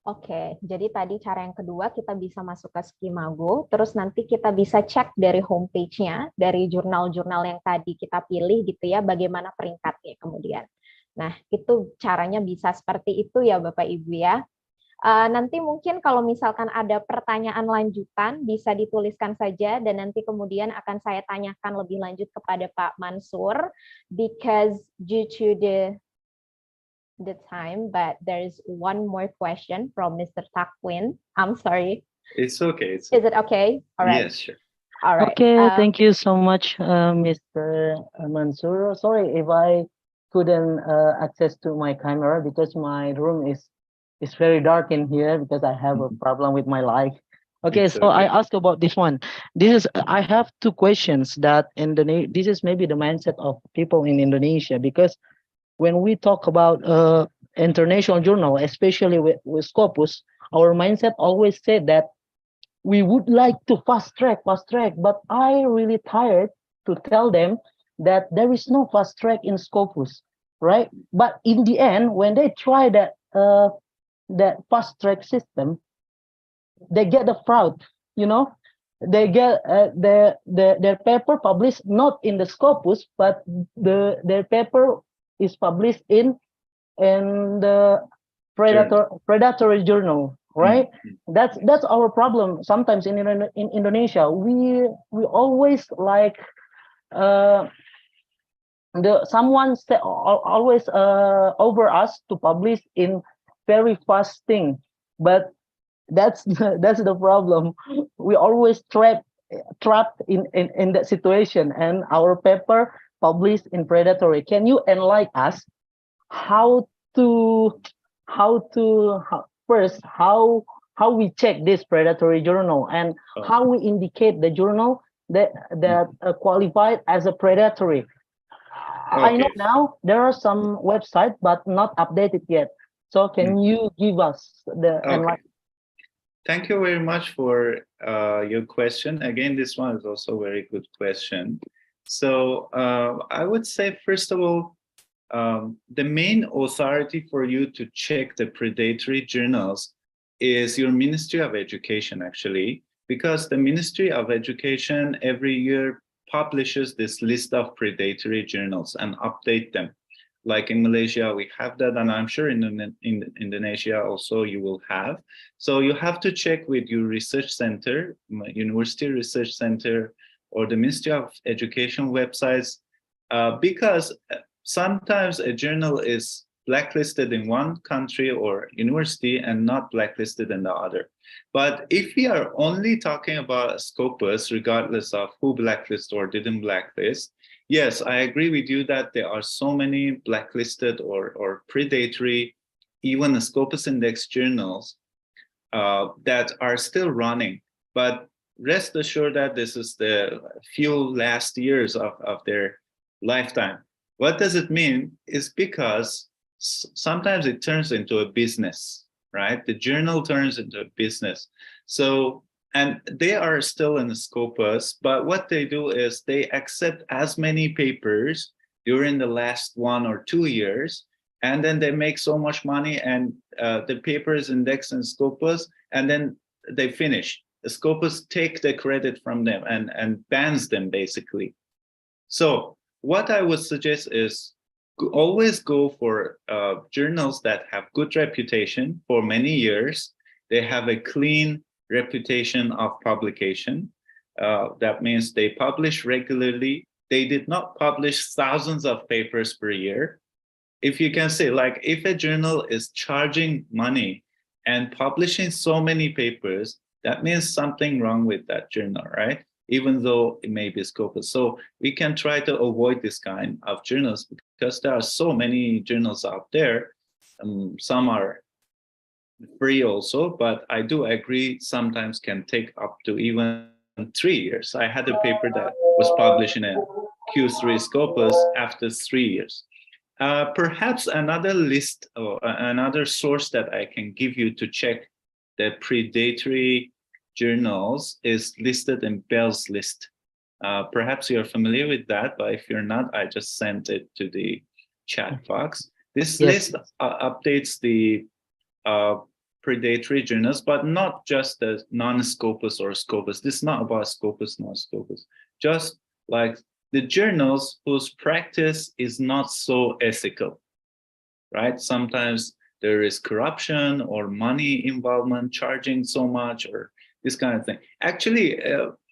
Oke, jadi tadi cara yang kedua kita bisa masuk ke Skimago, terus nanti kita bisa cek dari homepage-nya, dari jurnal-jurnal yang tadi kita pilih gitu ya, bagaimana peringkatnya kemudian. Nah, itu caranya bisa seperti itu ya Bapak Ibu ya. Nanti mungkin kalau misalkan ada pertanyaan lanjutan, bisa dituliskan saja, dan nanti kemudian akan saya tanyakan lebih lanjut kepada Pak Mansur, because due to the time, but there is one more question from Mr. Takwin. I'm sorry. It's okay. Is it okay? All right. Yes, sure. All right. Okay, thank you so much, Mr. Mansur. Sorry if I couldn't access to my camera because my room is very dark in here because I have a problem with my light. Okay, so I ask about this one. I have two questions that this is maybe the mindset of people in Indonesia, because when we talk about international journal, especially with Scopus, our mindset always said that we would like to fast track, but I really tired to tell them that there is no fast track in Scopus, right? But in the end, when they try that fast track system, they get the fraud, they get their paper published not in the Scopus, but their paper is published in the predatory journal, right? That's our problem sometimes in Indonesia. We always like someone always over us to publish in very fast thing, but that's the problem. We always trapped in that situation, and our paper published in predatory. Can you enlighten us how how we check this predatory journal and how we indicate the journal that qualified as a predatory. I know now there are some websites, but not updated yet. So can you give us the enlightenment? Thank you very much for your question. Again, this one is also a very good question. So I would say, first of all, the main authority for you to check the predatory journals is your Ministry of Education, actually, because the Ministry of Education every year publishes this list of predatory journals and update them. Like in Malaysia, we have that, and I'm sure in Indonesia also you will have. So you have to check with your research center, university research center, or the Ministry of Education websites, because sometimes a journal is blacklisted in one country or university and not blacklisted in the other. But if we are only talking about Scopus, regardless of who blacklisted or didn't blacklist, yes, I agree with you that there are so many blacklisted or predatory, even Scopus index journals that are still running. But rest assured that this is the few last years of their lifetime. What does it mean? Is because sometimes it turns into a business, right? The journal turns into a business. So, and they are still in the Scopus, but what they do is they accept as many papers during the last 1 or 2 years, and then they make so much money, and the paper is indexed in Scopus, and then they finish. The Scopus take the credit from them and bans them, basically. So what I would suggest is always go for journals that have good reputation for many years. They have a clean reputation of publication. That means they publish regularly. They did not publish thousands of papers per year. If you can say, like, if a journal is charging money and publishing so many papers, that means something wrong with that journal, right? Even though it may be Scopus. So we can try to avoid this kind of journals because there are so many journals out there. Some are free also, but I do agree sometimes can take up to even 3 years. I had a paper that was published in a Q3 Scopus after 3 years. Perhaps another list or another source that I can give you to check the predatory journals is listed in Bell's list. Perhaps you're familiar with that, but if you're not, I just sent it to the chat box. This list updates the predatory journals, but not just the non-Scopus or Scopus. This is not about Scopus, non-Scopus. Just like the journals whose practice is not so ethical, right? Sometimes there is corruption or money involvement, charging so much or this kind of thing. Actually,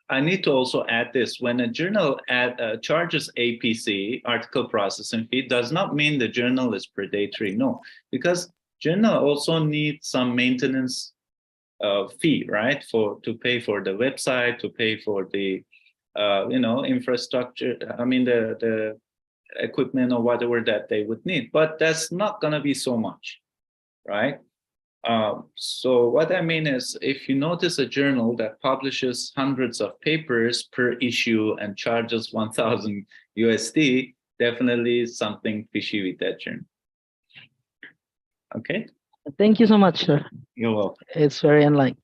I need to also add this. When a journal charges APC, article processing fee, does not mean the journal is predatory, no. Because journal also needs some maintenance fee, right? To pay for the website, to pay for the infrastructure, I mean the equipment or whatever that they would need, but that's not gonna be so much, right? So what I mean is, if you notice a journal that publishes hundreds of papers per issue and charges 1,000 USD, definitely something fishy with that journal. Okay. Thank you so much, sir. You're welcome. It's very enlightening.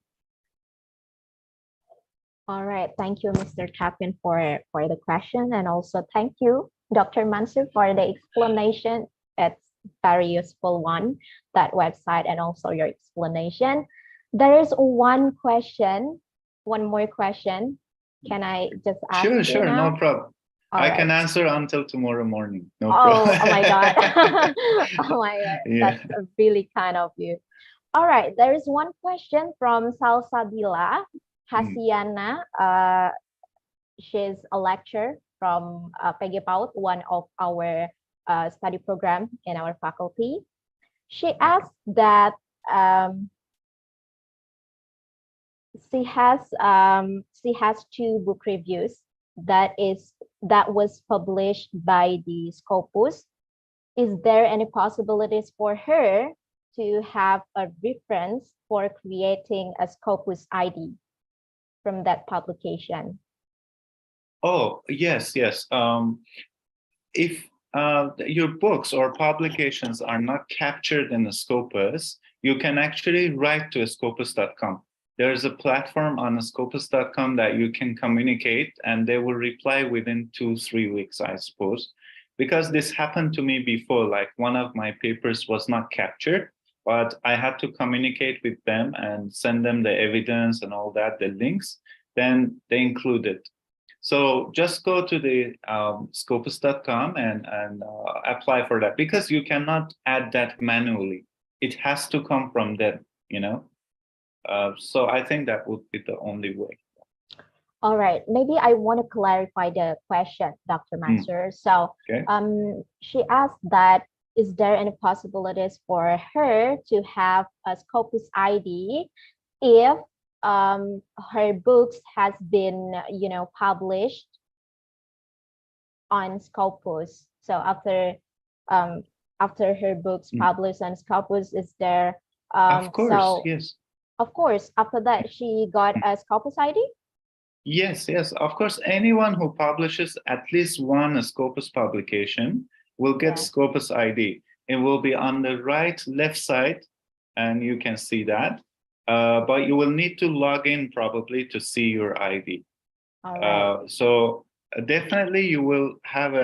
All right, thank you, Mr. Chapin, for the question, and also thank you, Dr. Mansur, for the explanation. It's very useful one, that website, and also your explanation. There is one more question. Can I just ask? Sure, now? No problem. I can answer until tomorrow morning. No problem. Oh my God. Oh my God. Yeah. That's really kind of you. All right, there is one question from Salsabila Hasiana. She's a lecturer from PG PAUD, one of our study program in our faculty. She asked that she has 2 book reviews that was published by the Scopus. Is there any possibilities for her to have a reference for creating a Scopus ID from that publication? Oh, yes, yes. If your books or publications are not captured in the Scopus, you can actually write to scopus.com. There's a platform on scopus.com that you can communicate, and they will reply within 2-3 weeks, I suppose. Because this happened to me before, like one of my papers was not captured, but I had to communicate with them and send them the evidence and all that, the links, then they include it. So just go to the scopus.com and apply for that, because you cannot add that manually. It has to come from them, you know. So I think that would be the only way. All right, maybe I want to clarify the question, Dr. Mansur. So Okay. she asked that, is there any possibilities for her to have a Scopus ID if her books has been, you know, published on Scopus? So after her books published on Scopus, is there Of course, so yes. of course after that she got a Scopus ID? Yes, yes, of course. Anyone who publishes at least one Scopus publication will get Scopus ID. It will be on the left side, and you can see that. But you will need to log in probably to see your ID. All right. So definitely you will have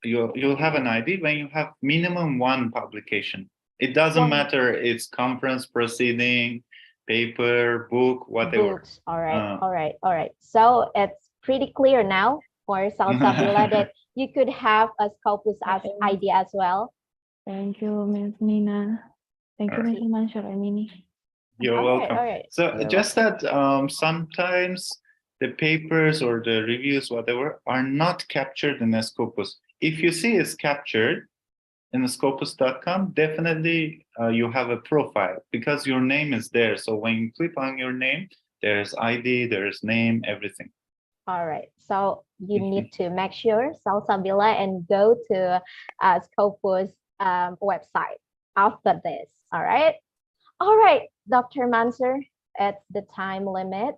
you'll have an ID when you have minimum one publication. It doesn't matter, it's conference proceeding, paper, book, whatever. Books. All right, all right, all right. So it's pretty clear now for Salsabila that you could have a Scopus as ID as well. Thank you, Ms. Nina. Thank you, Mr. Mansur. You're welcome. All right. So just that sometimes the papers or the reviews, whatever, are not captured in the Scopus. If you see it's captured in the scopus.com, definitely you have a profile because your name is there. So when you click on your name, there's ID, there's name, everything. All right. So you need to make sure Salsabila and go to Scopus website after this. All right. All right, Dr. Mansur, it's the time limit.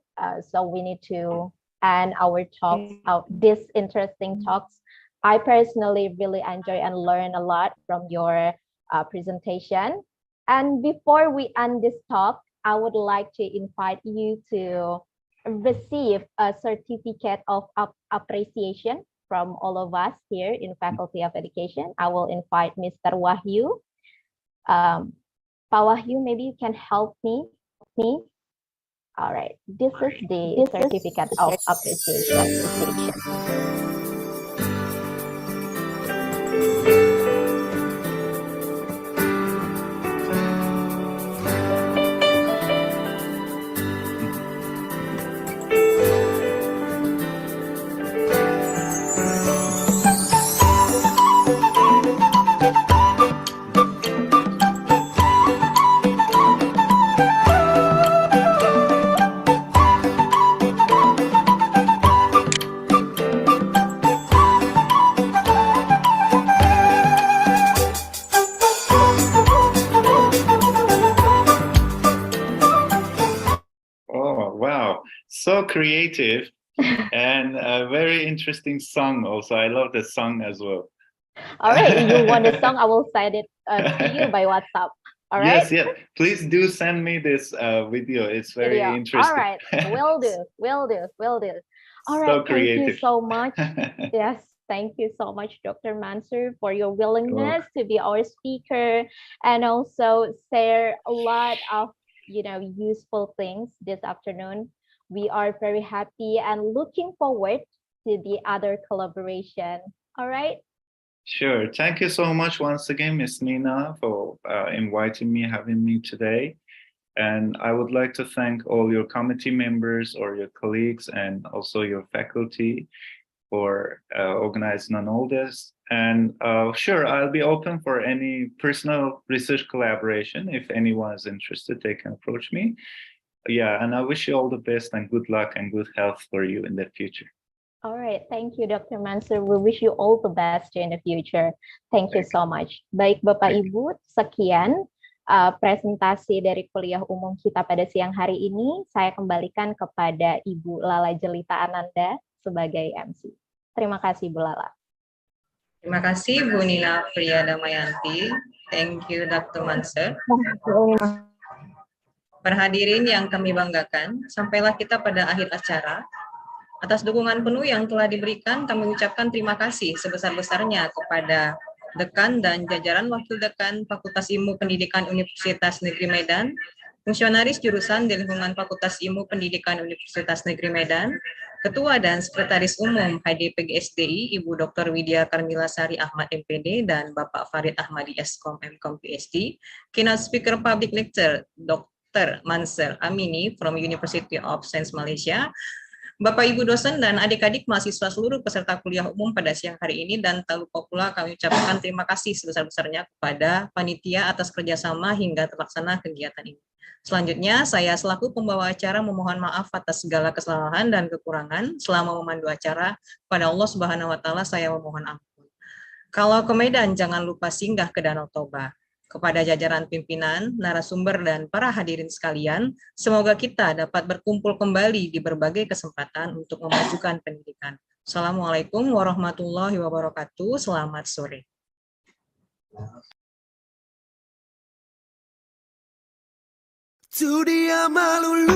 So we need to end our talks, these interesting talks. I personally really enjoy and learn a lot from your presentation. And before we end this talk, I would like to invite you to receive a certificate of appreciation from all of us here in Faculty of Education. I will invite Mr. Wahyu. Pak Wahyu, maybe you can help me. All right, this is the certificate of appreciation. So creative and a very interesting song also. I love the song as well. All right, you want the song? I will send it to you by WhatsApp. All right. Yes, yeah. Please do send me this video. It's very interesting. All right, will do. All right, so creative. Thank you so much. Yes, thank you so much, Dr. Mansur, for your willingness to be our speaker and also share a lot of useful things this afternoon. We are very happy and looking forward to the other collaboration. All right. Sure. Thank you so much once again, Ms. Nina, for inviting me, having me today. And I would like to thank all your committee members or your colleagues and also your faculty for organizing on all this. And sure, I'll be open for any personal research collaboration. If anyone is interested, they can approach me. Yeah, and I wish you all the best and good luck and good health for you in the future. All right, thank you, Dr. Mansur. We wish you all the best in the future. Thank you so much. Baik Bapak Ibu, sekian presentasi dari kuliah umum kita pada siang hari ini. Saya kembalikan kepada Ibu Lala Jelita Ananda sebagai MC. Terima kasih, Bu Lala. Terima kasih Bu Nila Priya Damayanti. Thank you Dr. Mansur. Para hadirin yang kami banggakan, sampailah kita pada akhir acara. Atas dukungan penuh yang telah diberikan, kami ucapkan terima kasih sebesar-besarnya kepada Dekan dan jajaran Wakil Dekan Fakultas Ilmu Pendidikan Universitas Negeri Medan, fungsionaris jurusan di lingkungan Fakultas Ilmu Pendidikan Universitas Negeri Medan, Ketua dan Sekretaris Umum HDPGSDI, Ibu Dr. Widya Karmila Sari Ahmad MPD, dan Bapak Farid Ahmadi Eskom MKom PhD, Keynote Speaker Public Lecture, Dr. Mansur Amini from University of Science Malaysia, Bapak Ibu dosen dan adik-adik mahasiswa seluruh peserta kuliah umum pada siang hari ini, dan tak lupa pula kami ucapkan terima kasih sebesar-besarnya kepada panitia atas kerjasama hingga terlaksana kegiatan ini. Selanjutnya, saya selaku pembawa acara memohon maaf atas segala kesalahan dan kekurangan selama memandu acara. Pada Allah Subhanahu wa Ta'ala saya memohon ampun. Kalau ke Medan, jangan lupa singgah ke Danau Toba. Kepada jajaran pimpinan, narasumber, dan para hadirin sekalian, semoga kita dapat berkumpul kembali di berbagai kesempatan untuk memajukan pendidikan. Assalamualaikum warahmatullahi wabarakatuh. Selamat sore. Tu dia malu